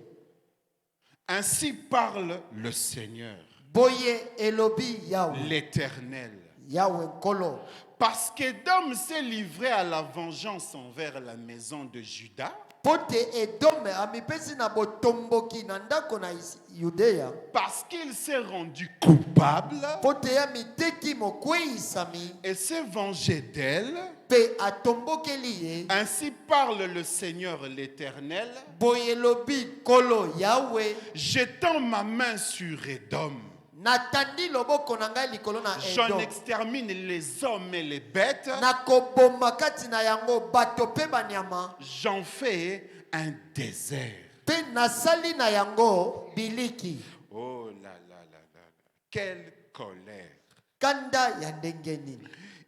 Ainsi parle le Seigneur, Boye elobi Yahweh, l'Éternel. Yahweh nkolo. Parce qu'Édom s'est livré à la vengeance envers la maison de Juda, Pote Edom amipesi na botomboki na ndako na Yudea. parce qu'il s'est rendu coupable Pote ya miteki mokweyisami et s'est vengé d'elle. pe atombokeli ye. Ainsi parle le Seigneur l'Éternel, Boye elobi nkolo Yahweh, jetant ma main sur Édom. natandi loboko na ngai likolo na J'en Edom. extermine les hommes et les bêtes. Nakoboma kati na yango bato pe banyama, J'en fais un désert. pe nasali na yango biliki. Oh là là là là là. Quelle colère. Kanda ya ndenge nini.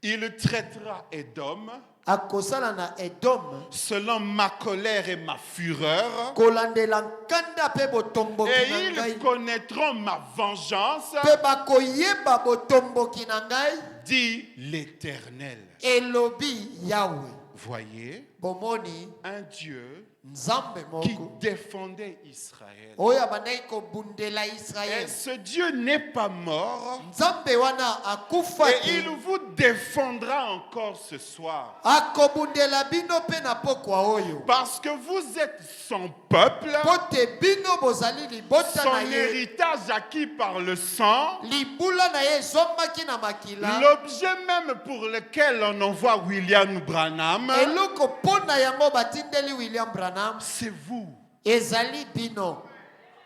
Il traitera Édom Akosala na Edom selon ma colère et ma fureur. kolandela nkanda pe botomboki Et na ils ngai, connaîtront ma vengeance, pe bakoyeba botomboki na ngai, dit l'Éternel. elobi Yahweh. Voyez, Bomoni un Dieu nzambe qui moko défendait Israël. oyo abandaki kobundela Et Israel. ce Dieu n'est pas mort. Nzambe wana Et akufaki, il vous défendra encore ce soir. akobundela bino pe na pokwa oyo. Parce que vous êtes son peuple, Pote bino bozali libota na son ye, héritage acquis par le sang, libula na ye ezomaki na makila, l'objet même pour lequel on envoie William Branham, eloko mpo na yango batindeli William Branham, c'est vous. ezali bino,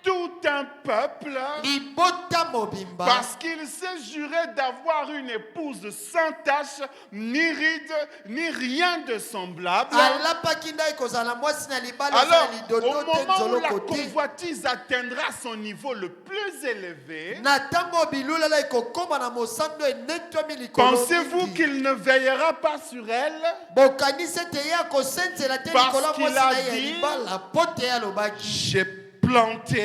Tout un peuple, libota mobimba, parce qu'il s'est juré d'avoir une épouse sans tache, ni ride, ni rien de semblable. alapaki ndai kozala mwasi na libala Alors, azala au lidodo te moment où la nzoloko te. convoitise atteindra son niveau le plus élevé, Na ntango bilulala ekokoma na mosando enetwami likolo pensez-vous mingi, qu'il ne veillera pas sur elle? bokanisi ete ye akosenzela te Parce likolo ya qu'il mwasi a na ye ya dit, libala po te ye alobaki, J'ai planté,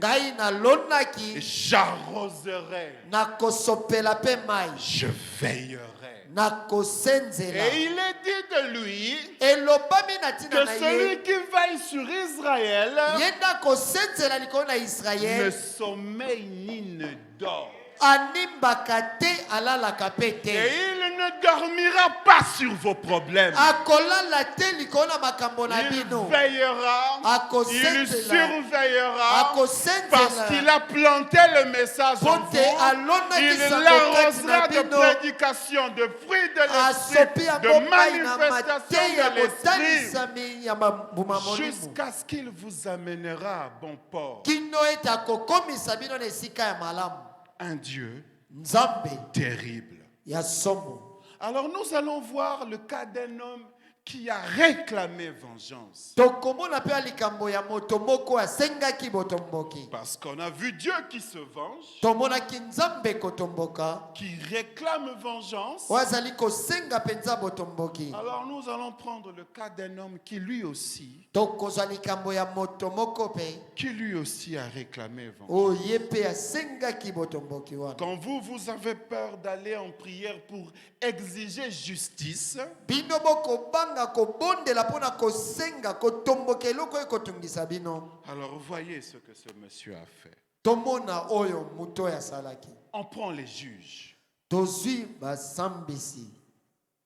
ngai nalonaki, j'arroserai, nakosopela pe mai, je veillerai. nakosenzela. Et il est dit de lui Elobami na ntina que na ye, celui qui veille sur Israël ye nde akosenzela likolo na ne Israel, sommeille ni ne dort. animbaka te alalaka pe Et te, il ne dormira pas sur vos problèmes. akolala te likolo na makambo na Il bino, veillera, il akosenzela, surveillera, parce qu'il akosenzela a planté le message en po vous. te alonaki Il sango kati l'arrosera na de bino, prédication, de fruits de asopi l'esprit, yango de mai na manifestation mateya de l'esprit, botalisami ya mbuma molimo, jusqu'à ce qu'il vous amènera à bon port. kino ete akokomisa bino na esika ya malamu. Un Dieu Nzambe terrible. ya somo. Alors nous allons voir le cas d'un homme qui a réclamé vengeance. Tokomona pe likambo ya moto moko asengaki botomboki. Parce qu'on a vu Dieu qui se venge, Tomonaki Nzambe kotomboka, qui réclame vengeance. wazali kosenga penza botomboki. Alors nous allons prendre le cas d'un homme qui lui aussi Tokozwa likambo ya moto moko pe a réclamé vengeance. oye pe asengaki botomboki wana. Quand vous avez peur d'aller en prière pour exiger justice, Bino boko banga bozanga kobondela pona kosenga kotomboka eloko oyo ekotungisa bino. Alors voyez ce que ce monsieur a fait. Tomona oyo moto oyo asalaki. On prend les juges. Tozwi basambisi.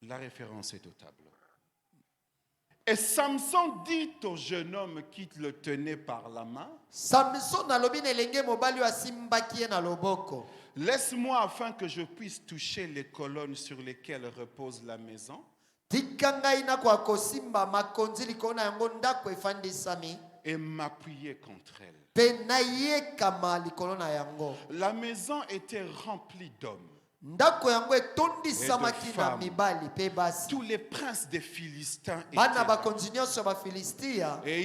La référence est au tableau. Et Samson dit au jeune homme qui le tenait par la main, Samson alobi na elenge mobali oyo asimbaki ye na loboko. laisse-moi afin que je puisse toucher les colonnes sur lesquelles repose la maison. Tika ngai nakoka kosimba makonzi likolo na yango ndako efandisami. Et m'appuyer contre elle. Pe nayekama likolo na yango. La maison était remplie d'hommes. Ndako yango etondisamaki na mibali pe basi. Tous les princes des Philistins étaient Bana là. bakonzi nyonso ya bafilistia. Et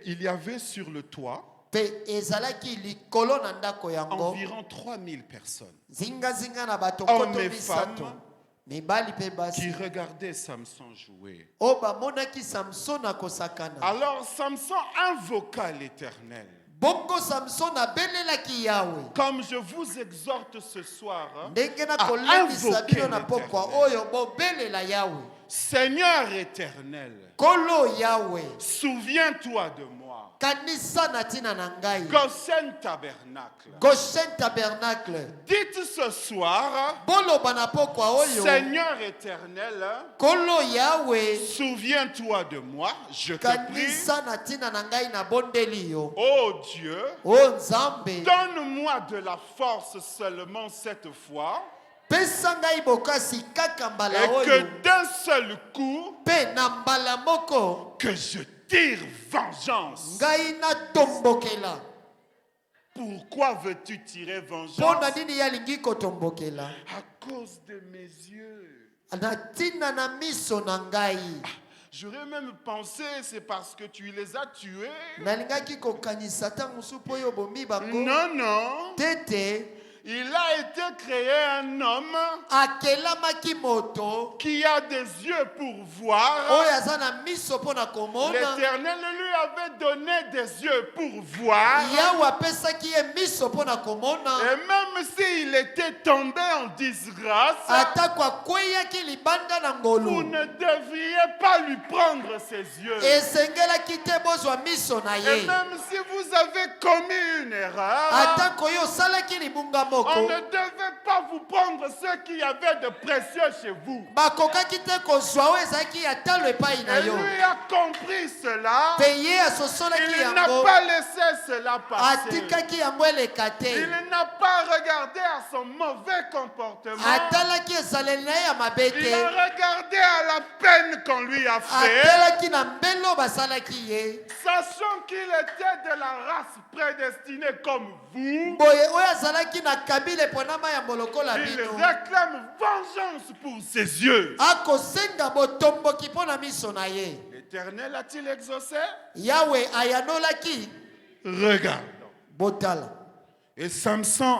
il y avait sur le toit Pe ezalaki likolo na ndako yango. environ 3000 personnes Zinga na bato Hommes koto et misato. femmes Mibali pe qui basi. regardaient Samson jouer. O bamonaki Samson akosakana. Alors Samson invoqua l'Éternel. Bongo Samson abelelaki Yahweh. Comme je vous exhorte ce soir Ndenge na à kolendisa invoquer bino na pokwa l'Éternel. oyo bobelela Yahweh. Seigneur éternel, Kolo Yahweh. souviens-toi de moi. Kanisa na tina na ngai. Goshen tabernacle. Goshen tabernacle. Dites ce soir, Boloba na pokwa oyo. Seigneur éternel, Kolo Yahweh. souviens-toi de moi, je te prie. Kanisa na tina na ngai na bondeli yo. Oh Dieu, O Nzambe. donne-moi de la force seulement cette fois, Pesa ngai bokasi kaka mbala et oyo. que d'un seul coup, Pe na mbala moko. que je tire vengeance. Ngai na tombokela. Pourquoi veux-tu tirer Pona vengeance? nini yalingi kotombokela. À cause de mes yeux. Na tina na miso na ngai. J'aurais même pensé, c'est parce que tu les as tués. Nalingaki kokanisa ta musu po yo bomi bango. Non, non. Tete Il a été créé un homme akelamaki moto qui a des yeux pour voir. oyo aza na miso mpo na komona. L'Éternel lui avait donné des yeux pour voir. Yawe apesaki ye miso mpo na komona. Et même s'il était tombé en disgrâce, Atako akweyaki libanda na vous ngolu. ne devriez pas lui prendre ses yeux. Esengelaki te bozwa miso na Et ye. même si vous avez commis une erreur, Atako yo osalaki libunga on moko. ne devait pas vous prendre ce qui avait de précieux chez vous. Bakokaki te kozwa oyo ezalaki ya talo epai na Et yo. lui a compris cela. Pe ye asosolaki Il n'a yango. pas laissé cela passer. Atikaki yango eleka te. Il n'a pas regardé à son mauvais comportement. Atalaki ezaleli na ye ya mabe Il te. a regardé à la peine qu'on lui a fait, Atelaki na mbelo basalaki ye. sachant qu'il était de la race prédestinée comme vous. Boye oyo azalaki na kabila eponama ya molokola Il bino. réclame vengeance pour ses yeux. Akosenga botomboki mpo na miso na ye. L'Éternel a-t-il exaucé? Yawe ayanolaki. Regarde. Botala. Et Samson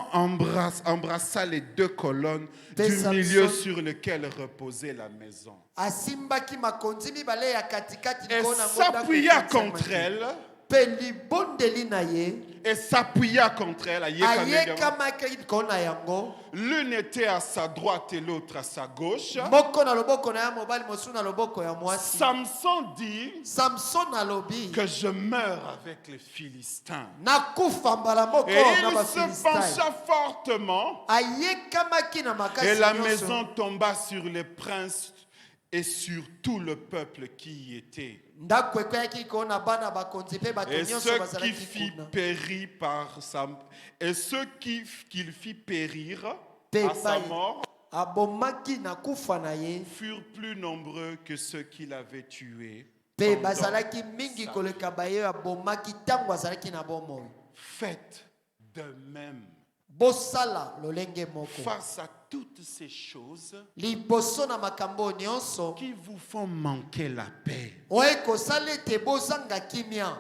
embrassa les deux colonnes Et du Samson- milieu sur lesquelles reposait la maison. Asimbaki makonzi mibale ya katikati Et likolo na ngo ndako s'appuya ekangisamaki. contre elle. Pe libondeli na ye. Et s'appuya contre elle. Ayekamaki likolo na yango. L'une était à sa droite et l'autre à sa gauche. Moko na loboko na ya mobali mosusu na loboko ya mwasi. Samson dit Samson alobi. que je meurs avec les Philistins. Nakufa mbala moko Et na il se bafilistai. pencha fortement. Ayekamaki na makasi Et la nyonso. maison tomba sur les princes et sur tout le peuple qui y était. Ndako ekweyaki kona bana bakonzi pe bato Et nyonso ceux qui bazalaki fit kuna. périr par sa et ceux qu'il fit périr Pe à sa bai. mort Abomaki na kufa na ye. furent plus nombreux que ceux qu'il avait tués. Pe pendant bazalaki mingi sa koleka baye abomaki tango azalaki na bomoi. Faites de même Bosala lolenge moko. face à toutes ces choses Liboso na makambo nyonso. qui vous font manquer la paix. Oye kosala te bozanga kimia.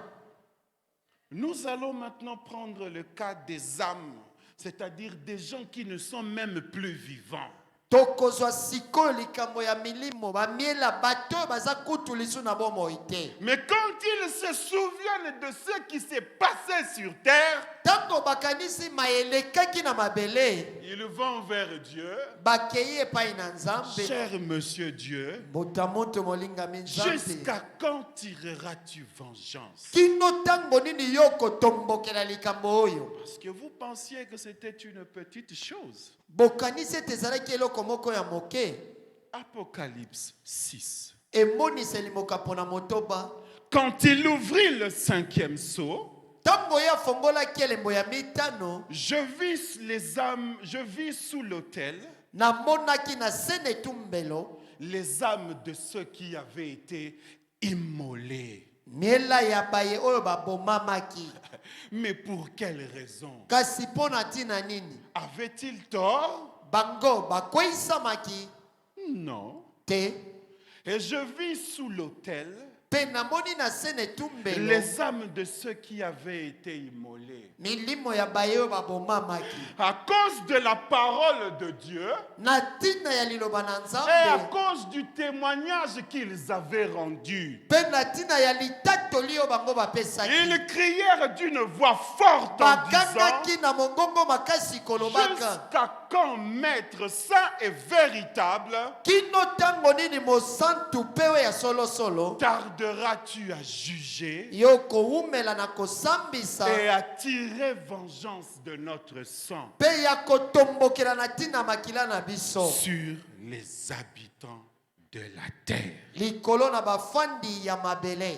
Nous allons maintenant prendre le cas des âmes, c'est-à-dire des gens qui ne sont même plus vivants. tokozwa sikoyo likambo ya milimo bamiela bato oyo baza kutu lisu na bomoi te. Mais quand ils se souviennent de ce qui s'est passé sur terre, ntango bakanisi mayelekaki na mabele, ils vont vers Dieu. bakei epai na Nzambe. Cher Monsieur Dieu, Botamoto molingami Nzambe, jusqu'à quand tireras-tu vengeance? kino ntango nini yo kotombokela likambo oyo? Parce que vous pensiez que c'était une petite chose. bokanisi ete ezalaki eloko moko ya moke. Apocalypse 6. emoniseli mokapo na motoba. Quand il ouvrit le 5e sceau, ntango ye afongolaki elembo ya mitano, je vis sous l'autel namonaki na se na etumbelo les âmes de ceux qui avaient été immolés. miela ya baye oyo babomamaki. Mais pour quelle raison? kasi mpo na ntina nini? Avaient-ils tort? bango bakweyisamaki Non. te. Et je vis sous l'autel mpe namoni na se na etumbelo les âmes de ceux qui avaient été immolés. milimo ya baye oyo babomamaki À cause de la parole de Dieu na ntina ya liloba na et à Nzambe, cause du témoignage qu'ils avaient rendu. mpe na ntina ya litatoli oyo bango bapesaki, Ils crièrent d'une voix forte en disant: bakangaki na mongongo makasi kolobaka: jusqu'à quand, Maître saint et véritable, kino ntango nini mosantu mpe oyo ya solosolo tarderas-tu à juger yo kowumela na kosambisa et à tirer vengeance de notre sang mpe ya kotombokela na ntina makila na biso sur les habitants de la terre? likolo na bafandi ya mabele?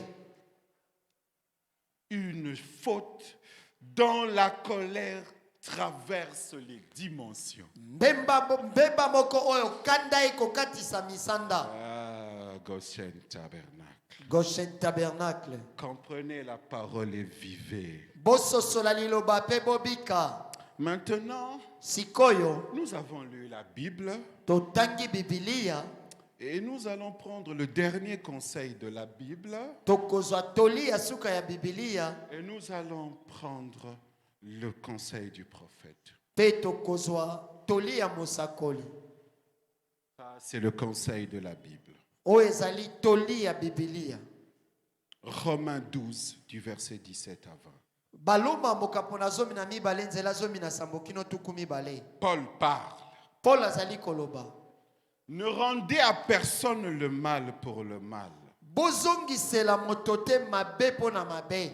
Une faute dont la colère traverse les dimensions. mbemba moko oyo kanda ekokatisa misanda. Ah, Goshen Tabernacle. Goshen Tabernacle. Comprenez la parole et vivez. bososola liloba mpe bobika. Maintenant, sikoyo nous avons lu la Bible totangi bibilia, et nous allons prendre le dernier conseil de la Bible tokozwa toli ya suka ya bibilia, et nous allons prendre le conseil du prophète. mpe tokozwa toli ya mosakoli. Ça, c'est le conseil de la Bible. oyo ezali toli ya bibilia. Romains 12, du verset 17 à 20. baluma mokapo na zomi na mibale nzela zomi na sambo kino tuku mibale. Paul parle. Paul azali koloba: Ne rendez à personne le mal pour le mal. bozongisela moto te mabe mpo na mabe.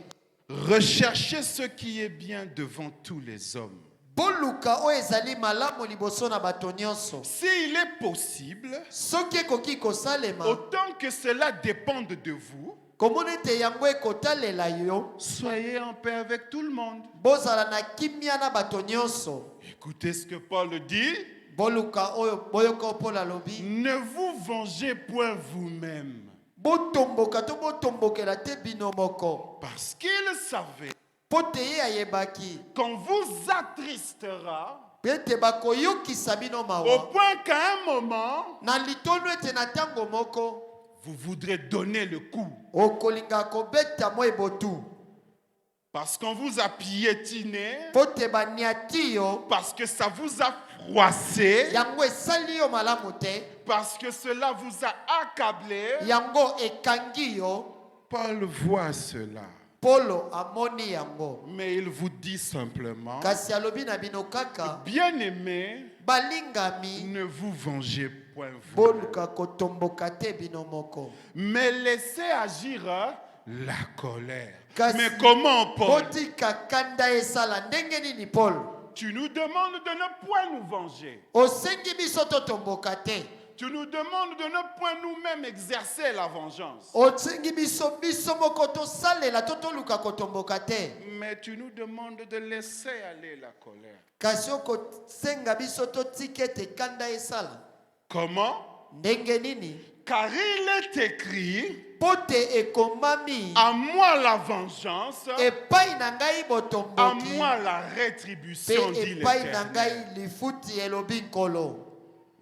Recherchez ce qui est bien devant tous les hommes. boluka oyo ezali malamu liboso na bato nyonso. S'il est possible, soki ekoki kosalema, autant que cela dépende de vous, komona ete yango ekotalela yo, soyez en paix avec tout le monde. bozala na kimia na bato nyonso. Écoutez ce que Paul dit. boluka oyo boyoka oyo Paul alobi: Ne vous vengez point vous-même. botomboka to botombokela te bino moko. Parce qu'il savait mpo te ye ayebaki qu'on vous attristera ete bakoyokisa bino au mawa, point qu'à un moment, na litono ete na ntango moko vous voudrez donner le coup. okolinga kobeta mo ebotu. Parce qu'on vous a piétiné, mpo te baniati yo, parce que ça vous a froissé, yango esali yo malamu te, parce que cela vous a accablé. yango ekangi yo. Paul voit cela, Polo amoni yango, mais il vous dit simplement: kasi alobi na bino kaka: bien-aimés, balingami, ne vous vengez point vous, boluka kotomboka te bino moko, mais laissez agir la colère. kasi Mais comment, Paul? botika kanda esala. Ndenge nini Paul? Tu nous demandes de ne point nous venger. Osengi biso totomboka te. Tu nous demandes de ne point nous-mêmes exercer la vengeance. Osengi biso moko tosalela to toluka kotomboka te. Mais tu nous demandes de laisser aller la colère. Kasi okosenga biso totika ete kanda esala. Comment? Ndenge nini? Car il est écrit: Pote ekomami, à moi la vengeance, epai na ngai à botomboki, moi la pe rétribution, dit epai na l'Éternel. ngai lifuti elobi nkolo.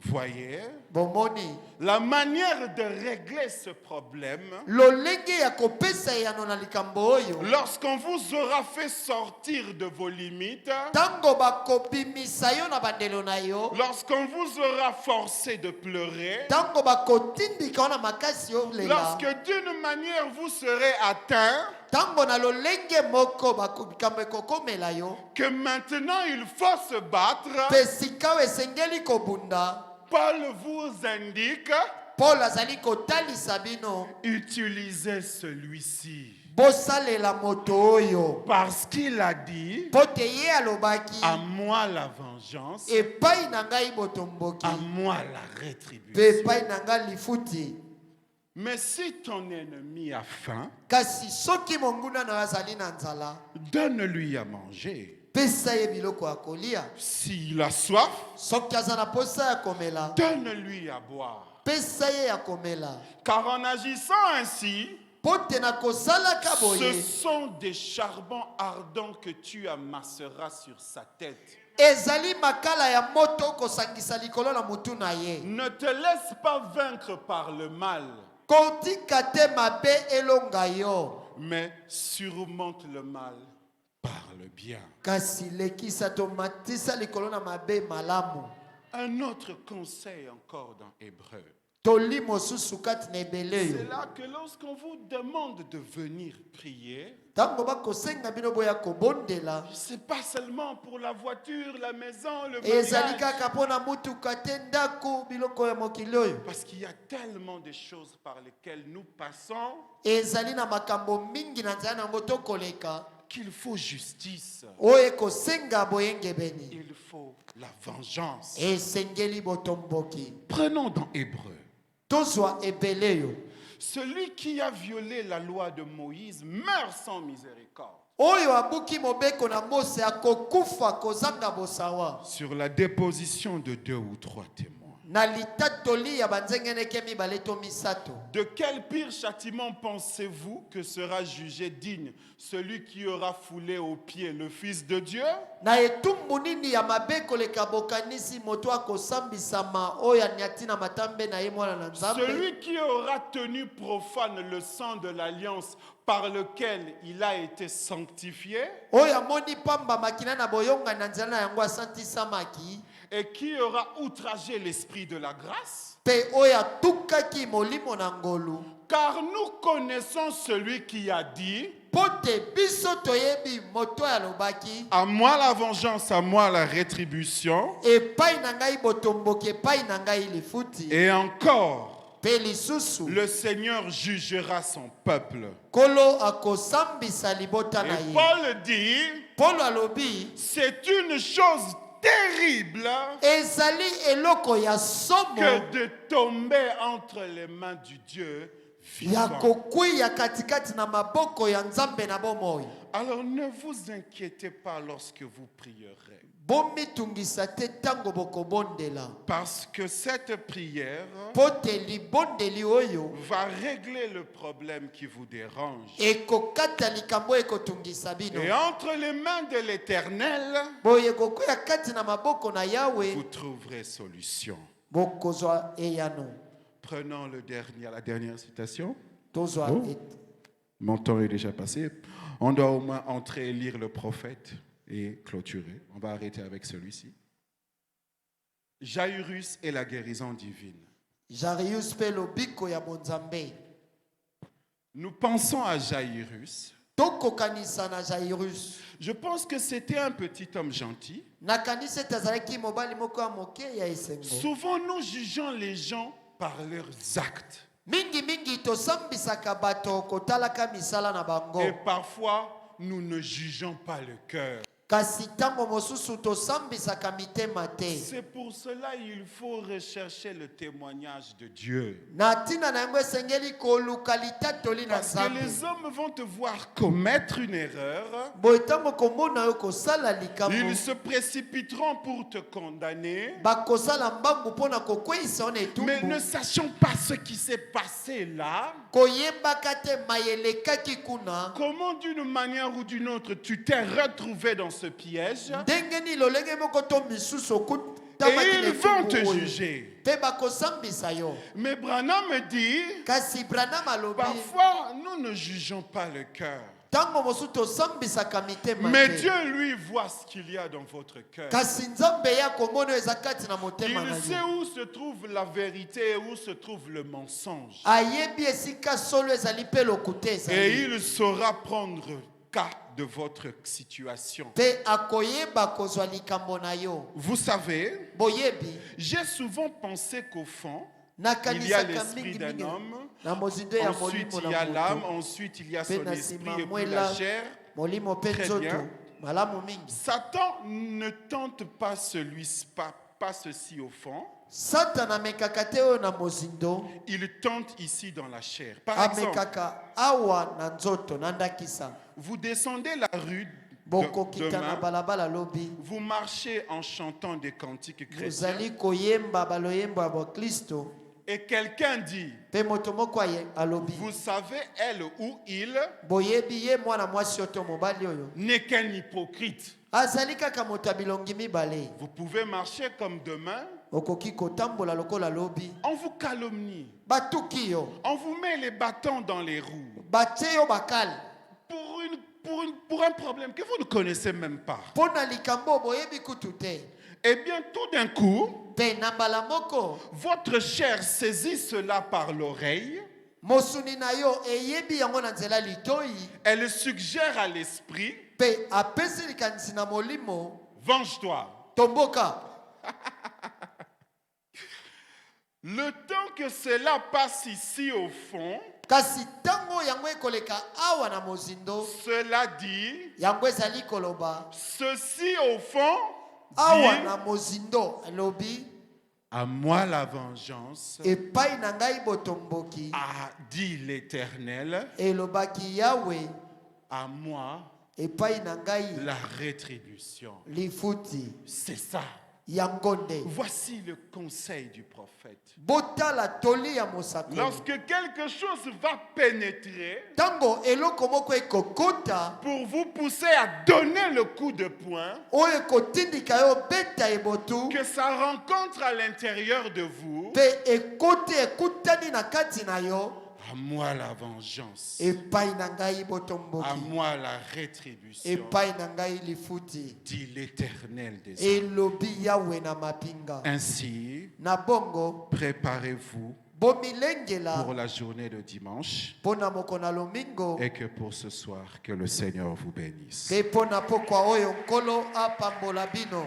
Voyez, bomoni la manière de régler ce problème, lolenge ya kopesa yano na likambo oyo lorsqu'on vous aura fait sortir de vos limites, tango bakobimisa yo na bandelo na yo lorsqu'on vous aura forcé de pleurer, tango bakotindika yo na makasi yo lela lorsque d'une manière vous serez atteint, tango na lolenge moko bikambo ekokomela yo que maintenant il faut se battre, mpe sika oyo esengeli kobunda Paul vous indique, Paul azali kotalisa bino utilisez celui-ci. bosalela moto oyo Parce qu'il a dit, mpo te ye alobaki à moi la vengeance, epai na ngai botomboki à moi la mpe rétribution. epai na ngai lifuti. Mais si ton ennemi a faim, Kasi soki monguna na yo azali na nzala donne-lui à manger. pesa ye biloko ya kolia. S'il a soif, Soki aza na posa ya komela donne-lui à boire. pesa ye ya komela. Car en agissant ainsi, Mpo te na kosalaka ce boye sont des charbons ardents que tu amasseras sur sa tête. ezali makala ya moto kosangisa likolo na mutu na ye. Ne te laisse pas vaincre par le mal, Kotika te mabe elonga yo mais surmonte le mal par le bien. kasi lekisa to matisa likolo na mabe malamu. Un autre conseil encore dans Hébreu. Toli mosusu kati na ebele C'est yo là que lorsqu'on vous demande de venir prier, ntango bakosenga bino boya kobondela c'est pas seulement pour la voiture, la maison, le ezali mariage. kaka mpo na mutuka te ndako biloko ya mokili oyo Parce qu'il y a tellement de choses par lesquelles nous passons ezali na makambo mingi na nzela nango tokoleka qu'il faut justice. oyo ekosenga boyengebeni Il faut la vengeance. esengeli botomboki. Prenons dans Hébreu. Tozwa ebele yo Celui qui a violé la loi de Moïse meurt sans miséricorde. oyo abuki mobeko na Mose akokufa kozanga bosawa Sur la déposition de 2 ou 3 témoins. na litatoli ya banzengeneke mibale to misato. De quel pire châtiment pensez-vous que sera jugé digne celui qui aura foulé aux pieds le Fils de Dieu? Na etumbu nini ya mabe koleka bokanisi moto akosambisama oyo anyati na matambe na ye mwana na nzambe Celui qui aura tenu profane le sang de l'alliance par lequel il a été sanctifié oyo amoni pamba makina na boyonga na nzela na yango asantisamaki et qui aura outragé l'esprit de la grâce? mpe oyo atukaki molimo na ngolu. Car nous connaissons celui qui a dit, Mpo te biso toyebi moto alobaki à moi la vengeance, à moi la rétribution. epai na ngai botomboki epai na ngai lifuti. Et encore, Mpe lisusu le Seigneur jugera son peuple. kolo akosambisa libota na Et ye. Paul dit, Polo alobi c'est une chose terrible ezali eloko ya somo que de tomber entre les mains du Dieu ya vivant. kokwiya katikati na maboko ya nzambe na bomoi. Alors ne vous inquiétez pas lorsque vous prierez. Bomitungisa te ntango bokobondela Parce que cette prière mpo te libondeli oyo va régler le problème qui vous dérange. ekokata likambo ekotungisa bino. Et entre les mains de l'Éternel, Boye kokwiya kati na maboko na Yawe vous trouverez solution. bokozwa eyano. Prenons la dernière citation. Tozwa Oh. Mon temps est déjà passé. On doit au moins entrer et lire le prophète et clôturer. On va arrêter avec celui-ci. Jairus et la guérison divine. Jarius mpe lobiko ya bonzambe. Nous pensons à Jairus. Tokokanisa na Jairus. Je pense que c'était un petit homme gentil. Nakanisa ete azalaki mobali moko ya moke ya esengo. Souvent, nous jugeons les gens par leurs actes. Mingi tosambisaka bato kotalaka misala na bango. Et parfois, nous ne jugeons pas le cœur. Kasi tango mosusu tosambisaka mitema te. C'est pour cela qu'il faut rechercher le témoignage de Dieu. Na tina na yango esengeli koluka litatoli na Parce que nzambe. les hommes vont te voir commettre une erreur. Boye tango komona yo kosala likambo. Ils se précipiteront pour te condamner. Bakosala mbangu mpona kokweyisa ona Mais ne etumbu. sachons pas ce qui s'est passé là. Koyebaka te mayelekaki kuna. Comment d'une manière ou d'une autre tu t'es retrouvé dans ce piège. Ndenge ni lolenge moko to misusu Et ils vont te juger. mpe bakosambisa yo. Mais Branham me dit, Kasi Branham alobi parfois nous ne jugeons pas le cœur. ntango mosusu tosambisaka mitema Mais te. Dieu, lui, voit ce qu'il y a dans votre cœur. Kasi nzambe ye akomona oyo eza kati na motema na Il sait yo. où se trouve la vérité et où se trouve le mensonge. Ayebi esika solo ezali mpe lokuta Et ezali. il saura prendre cas de votre situation. Mpe akoyeba kozwa likambo na yo. Vous savez, Boyebi j'ai souvent pensé qu'au fond, il y a nakanisaka l'esprit mingi d'un mingi homme, na mozindo ya ensuite molimo il y a na l'âme, moto. ensuite il y a Mpe son na esprit nsima et puis mwela la chair. molimo mpe Très nzoto bien. malamu mingi. Satan ne tente pas pas ceci au fond. Satana amekaka te oyo na mozindo, Il tente ici dans la chair. Par exemple, amekaka awa na nzoto na ndakisa. vous descendez la rue Bokokita na demain, balabala lobi. vous marchez en chantant des cantiques chrétiens Bozali koyemba baloyemba ba Kristo. et quelqu'un dit, Pe moto moko alobi. vous savez, elle ou il Boyebi ye mwana mwasi oto mobali oyo. n'est qu'un hypocrite. Azali kaka moto ya bilongi mibale. Vous pouvez marcher comme demain, Okoki kotambola lokola lobi. on vous calomnie, Batuki yo. on vous met les bâtons dans les roues Batie yo bakal. pour un problème que vous ne connaissez même pas. Pona likambo boyebi kutu te. Eh bien, tout d'un coup, Pe na mbala moko. votre chair saisit cela par l'oreille. Mosuni na yo eyebi yango na nzela litoi. Elle suggère à l'esprit, Pe apesi likanisi na molimo. venge-toi. Tomboka. Le temps que cela passe ici au fond, Kasi tango yango ekoleka awa na mozindo. cela dit, Yango ezali koloba. ceci au fond, Awa dit, na mozindo lobi. à moi la vengeance, Epai na ngai botomboki. a dit l'Éternel, Elobaki Yahweh. à moi Epai na ngai la rétribution. lifuti. C'est ça. Yangonde. Voici le conseil du prophète. Bota la toli ya mosako. Lorsque quelque chose va pénétrer, Tango eloko moko ekokota. pour vous pousser à donner le coup de poing, Oyo ekotindika yo beta ebotu. que ça rencontre à l'intérieur de vous, Pe ekote ekutani na kati na yo. à moi la vengeance, Epai na ngai à botomboki. moi la rétribution, Epai na ngai lifuti. dit l'Éternel des armées. Elobi Yahweh na mapinga. Ainsi, Na bongo préparez-vous bomilengela pour la journée de dimanche pona moko na lomingo. et que pour ce soir, que le Seigneur vous bénisse. Pe pona pokwa oyo nkolo apambola bino.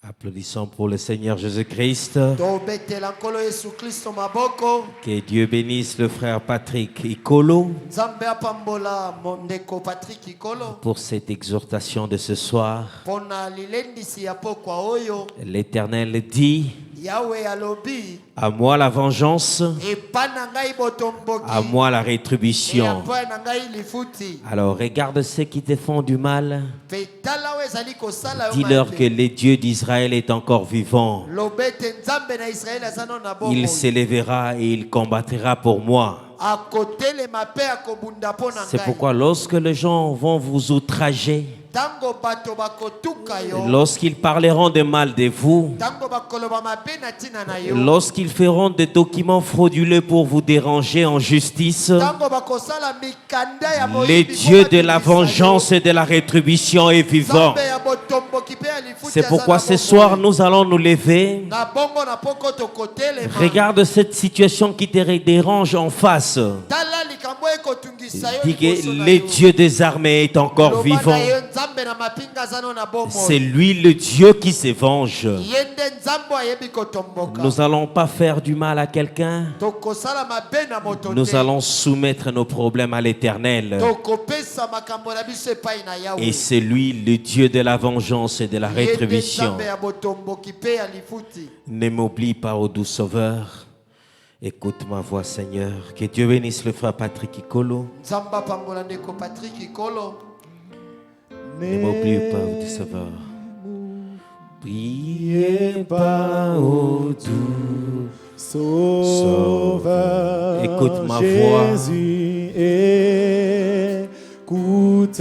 Applaudissons pour le Seigneur Jésus-Christ. Tobetela nkolo Yesu Kristo maboko. Que Dieu bénisse le frère Patrick Ikolo Nzambe apambola mondeko Patrick Ikolo. pour cette exhortation de ce soir. Pona lilendisi ya pokwa oyo. L'Éternel dit, Yahweh alobi. à moi la vengeance, Epa na ngai botomboki. à moi la rétribution. Epa na ngai lifuti. Alors regarde ceux qui te font du mal. Pe tala oyo ezali kosala yo Dis-leur mabe. que le Dieu d'Israël est encore vivant. Lobete nzambe na Israël azano na bongo. Il s'élèvera et il combattra pour moi. Akotelema pe akobunda pona C'est ngai. pourquoi lorsque les gens vont vous outrager, Tango bato bakotuka yo. lorsqu'ils parleront de mal de vous, Tango bakoloba mabe na tina na yo. lorsqu'ils feront des documents frauduleux pour vous déranger en justice, Tango bakosala mikanda ya le moyibi Dieu po de la babimisa yo. vengeance et de la rétribution est vivant. Nzambe ya botomboki pe ya lifuti C'est aza pourquoi na ce bongo. soir nous allons nous lever. Na bongo na poko tokotelema. Regarde cette situation qui te dérange en face. Tala likambo ekotungisa yo Dis que liboso na le yo. Dieu des armées est encore Loba vivant. na yo nzambe na mapinga azano na bongo. C'est lui le Dieu qui se venge. Yende nzambo ayebi kotomboka. Nous n'allons pas faire du mal à quelqu'un. Tokosala mabe na moto Nous te. allons soumettre nos problèmes à l'Éternel. Tokopesa makambo na biso epai na Yahweh. Et c'est lui le Dieu de la vengeance et de la Yende rétribution. nzambe ya botomboki pe ya lifuti. Ne m'oublie pas, ô doux Sauveur. Écoute ma voix, Seigneur. Que Dieu bénisse le frère Patrick Ikolo. Nzamba pambola ndeko Patrick Ikolo. Ne m'oublie pas, ô doux Sauveur. Priez pas au doux Sauveur, Écoute ma voix. Jésus, écoute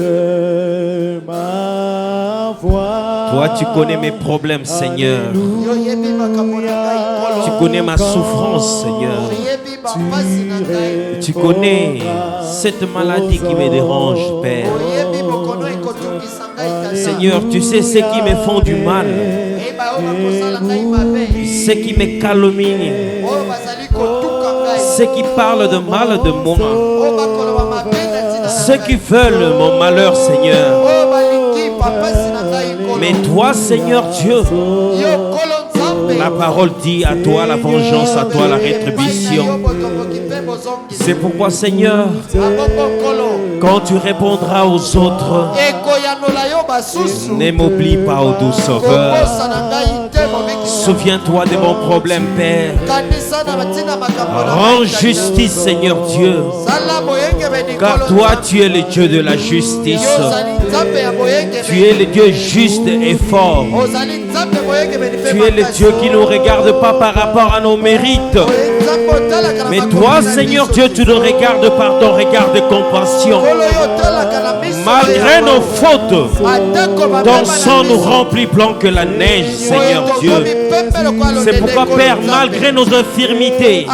ma voix. Toi, tu connais mes problèmes, Seigneur. Yo yebi makambo na ngai nkolo. Tu connais ma souffrance, Seigneur. Yebi bapasi na ngai. Tu connais cette maladie qui me dérange, Père. Oyebi bokono ekotungisa ngai tata. Seigneur, tu sais ceux qui me font du mal, Eyeba oyo bakosala ngai mabe. ceux qui me calomnient, Oyo bazali kotuka ngai. ceux qui parlent de mal de moi, Oyo bakoloba mabe na ntina na ceux ngai. qui veulent mon malheur, Seigneur. Oyo balingi bapasi na ngai nkolo. Mais toi, Seigneur Dieu, Yo nkolo Nzambe. la parole dit à toi la vengeance, à toi la rétribution. C'est pourquoi, Seigneur, quand tu répondras aux autres, ne m'oublie pas, ô doux Sauveur. Souviens-toi de mon problème, Père. Rends justice, Seigneur Dieu. Car toi, tu es le Dieu de la justice. Tu es le Dieu juste et fort. Tu es le Dieu qui ne nous regarde pas par rapport à nos mérites. Mais toi, Seigneur Dieu, tu nous regardes par ton regard de compassion. Malgré nos fautes, ton sang nous remplit blanc que la neige, Seigneur Dieu. C'est pourquoi, Père, malgré nos infirmités,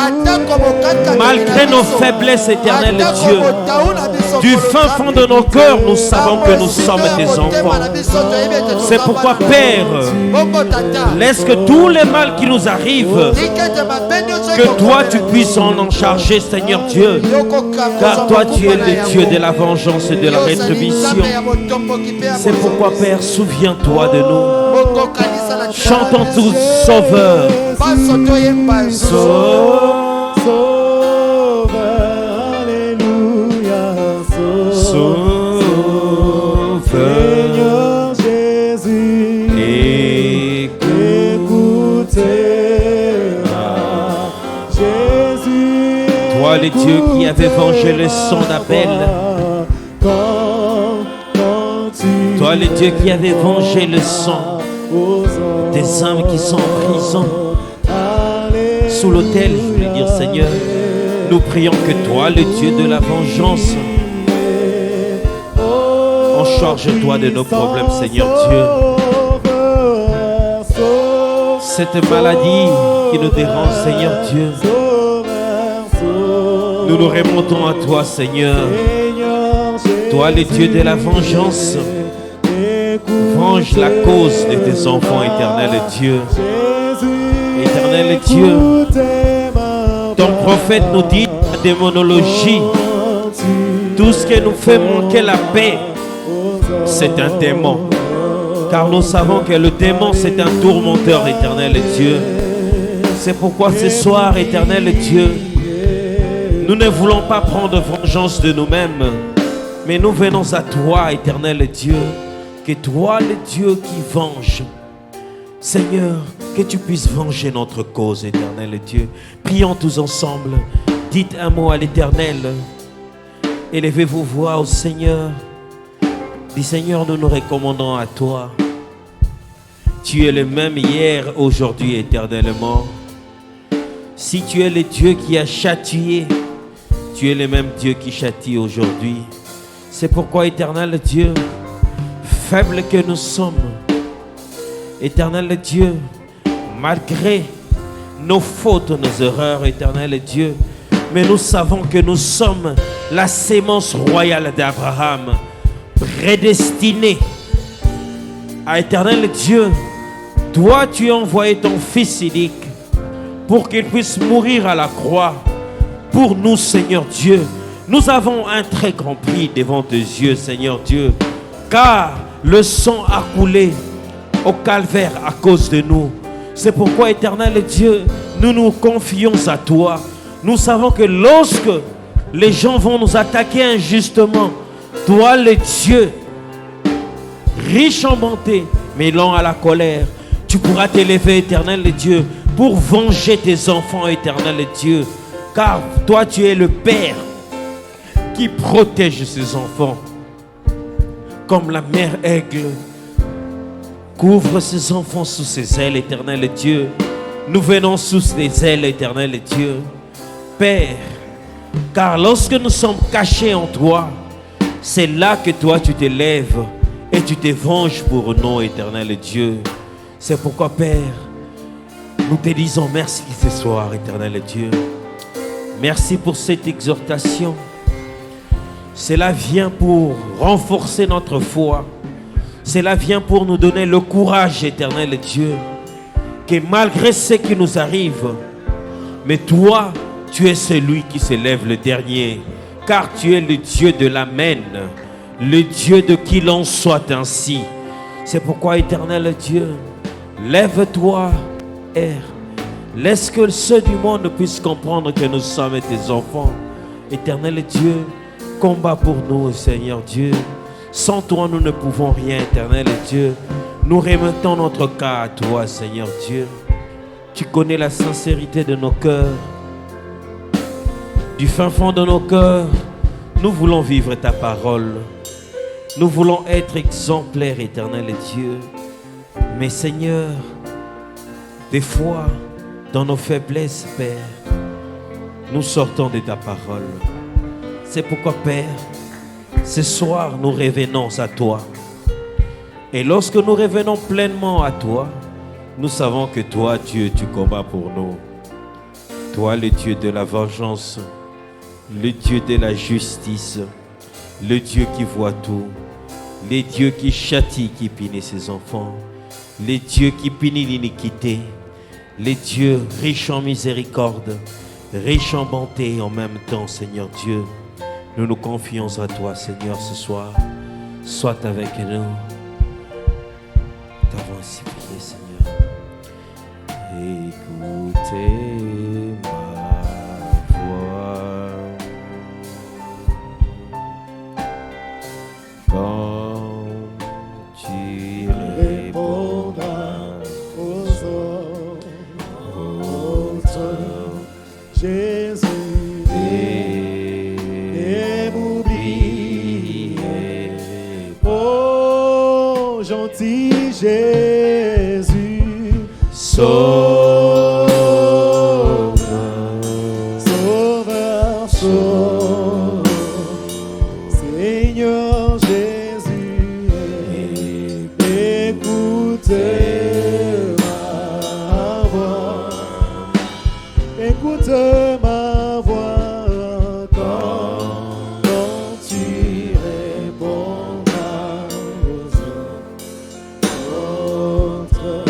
malgré nos faiblesses, éternel Dieu, du fin fond de nos cœurs, nous savons que nous sommes tes enfants. C'est pourquoi, Père, laisse que tous les mal qui nous arrivent, que toi tu puisses en charger, Seigneur Dieu. Car toi tu es le Dieu de la vengeance et de la rétribution. C'est pourquoi, Père, souviens-toi de nous. Chantons tous Sauveur. Sauveur, alléluia, Sauveur. Seigneur Jésus, écoutez-moi. Jésus, Toi, le Dieu qui avait vengé le sang d'Abel. Toi, le Dieu qui avait vengé le sang des âmes qui sont en prison, sous l'autel, je voulais dire, Seigneur. Nous prions que toi, le Dieu de la vengeance, en charge-toi de nos problèmes, Seigneur Dieu. Cette maladie qui nous dérange, Seigneur Dieu, nous nous remontons à toi, Seigneur. Toi, le Dieu de la vengeance, venge la cause de tes enfants, éternel Dieu. Éternel Dieu, ton prophète nous dit la démonologie, tout ce qui nous fait manquer la paix, c'est un démon. Car nous savons que le démon, c'est un tourmenteur, éternel Dieu. C'est pourquoi ce soir, éternel Dieu, nous ne voulons pas prendre vengeance de nous-mêmes, mais nous venons à toi, éternel Dieu, que toi, le Dieu qui venge, Seigneur, que tu puisses venger notre cause, éternel Dieu. Prions tous ensemble. Dites un mot à l'Éternel. Élevez vos voix au Seigneur. Dis, Seigneur, nous nous recommandons à toi. Tu es le même hier, aujourd'hui, éternellement. Si tu es le Dieu qui a châtié, tu es le même Dieu qui châtie aujourd'hui. C'est pourquoi, éternel Dieu, faible que nous sommes, éternel Dieu, malgré nos fautes, nos erreurs, éternel Dieu, mais nous savons que nous sommes la sémence royale d'Abraham, prédestinée à, éternel Dieu. Toi, tu as envoyé ton Fils unique pour qu'il puisse mourir à la croix pour nous, Seigneur Dieu. Nous avons un très grand prix devant tes yeux, Seigneur Dieu, car le sang a coulé au calvaire à cause de nous. C'est pourquoi, éternel Dieu, nous nous confions à toi. Nous savons que lorsque les gens vont nous attaquer injustement, toi, le Dieu, riche en bonté, mais lent à la colère, tu pourras t'élever, éternel Dieu, pour venger tes enfants, éternel Dieu. Car toi, tu es le Père qui protège ses enfants. Comme la mère aigle Couvre ces enfants sous ses ailes, éternel Dieu. Nous venons sous tes ailes, éternel Dieu. Père, car lorsque nous sommes cachés en toi, c'est là que toi tu t'élèves et tu te venges pour nous, éternel Dieu. C'est pourquoi, Père, nous te disons merci ce soir, éternel Dieu. Merci pour cette exhortation. Cela vient pour renforcer notre foi. Cela vient pour nous donner le courage, éternel Dieu, que malgré ce qui nous arrive, mais toi, tu es celui qui s'élève le dernier, car tu es le Dieu de l'amen, le Dieu de qui l'on soit ainsi. C'est pourquoi, éternel Dieu, lève-toi, et laisse que ceux du monde puissent comprendre que nous sommes tes enfants. Éternel Dieu, combat pour nous, Seigneur Dieu. Sans toi, nous ne pouvons rien, éternel Dieu. Nous remettons notre cas à toi, Seigneur Dieu. Tu connais la sincérité de nos cœurs. Du fin fond de nos cœurs, nous voulons vivre ta parole. Nous voulons être exemplaires, éternel Dieu. Mais Seigneur, des fois, dans nos faiblesses, Père, nous sortons de ta parole. C'est pourquoi, Père, ce soir, nous revenons à toi. Et lorsque nous revenons pleinement à toi, nous savons que toi, Dieu, tu combats pour nous. Toi, le Dieu de la vengeance, le Dieu de la justice, le Dieu qui voit tout, le Dieu qui châtie, qui punit ses enfants, le Dieu qui punit l'iniquité, le Dieu riche en miséricorde, riche en bonté en même temps, Seigneur Dieu. Nous nous confions à toi, Seigneur, ce soir. Sois avec nous. T'avons ainsi prié, Seigneur. Écoutez ma voix. Quand tu répondras aux autres, Jésus. Gentil Jésus, sauve, sauveur, sauve, Seigneur Jésus, écoute ma voix, écoute ma voix quand tu répondras aux autres,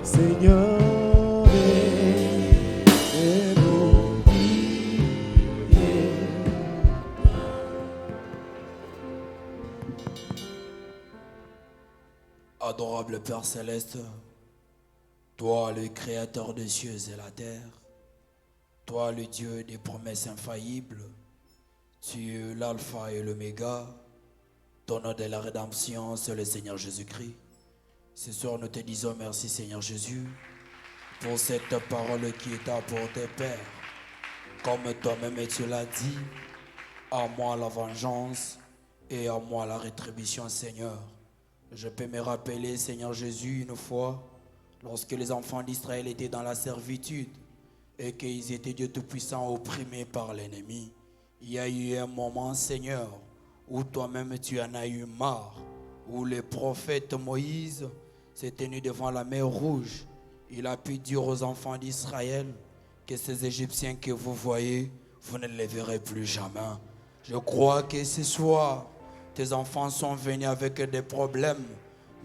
Seigneur, et nous guider. Adorable Père Céleste, toi le Créateur des cieux et la terre, toi le Dieu des promesses infaillibles, tu es l'alpha et l'oméga, ton nom de la rédemption, c'est le Seigneur Jésus-Christ. Ce soir nous te disons merci Seigneur Jésus pour cette parole qui est apportée Père. Comme toi-même tu l'as dit, à moi la vengeance et à moi la rétribution Seigneur. Je peux me rappeler Seigneur Jésus une fois, lorsque les enfants d'Israël étaient dans la servitude et qu'ils étaient Dieu Tout-Puissant opprimés par l'ennemi. Il y a eu un moment Seigneur où toi-même tu en as eu marre, où le prophète Moïse s'est tenu devant la mer Rouge. Il a pu dire aux enfants d'Israël que ces Égyptiens que vous voyez, vous ne les verrez plus jamais. Je crois que ce soir, tes enfants sont venus avec des problèmes,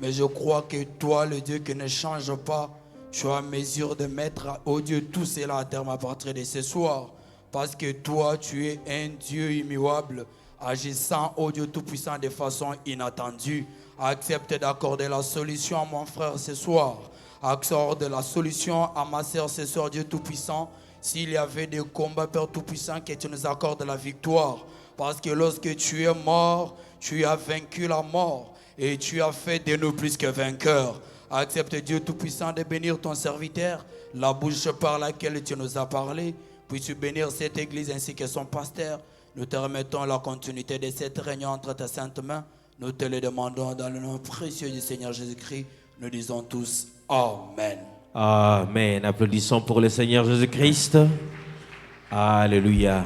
mais je crois que toi, le Dieu qui ne change pas, tu es en mesure de mettre, oh Dieu, tout cela à terme à partir de ce soir. Parce que toi, tu es un Dieu immuable, agissant, oh Dieu Tout-Puissant, de façon inattendue. Accepte d'accorder la solution à mon frère ce soir. Accorde la solution à ma sœur ce soir, Dieu Tout-Puissant. S'il y avait des combats, Père Tout-Puissant, que tu nous accordes la victoire. Parce que lorsque tu es mort, tu as vaincu la mort. Et tu as fait de nous plus que vainqueurs. Accepte, Dieu Tout-Puissant, de bénir ton serviteur, la bouche par laquelle tu nous as parlé. Puisses-tu bénir cette église ainsi que son pasteur. Nous te remettons la continuité de cette réunion entre tes saintes mains. Nous te le demandons dans le nom précieux du Seigneur Jésus-Christ. Nous disons tous Amen. Amen. Applaudissons pour le Seigneur Jésus-Christ. Alléluia.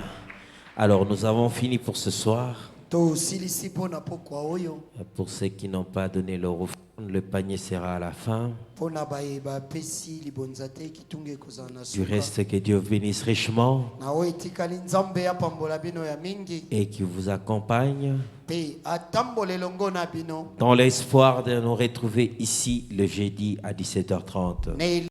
Alors, nous avons fini pour ce soir. Pour ceux qui n'ont pas donné leur offrande, le panier sera à la fin. Du reste, que Dieu bénisse richement et qui vous accompagne dans l'espoir de nous retrouver ici le jeudi à 17h30.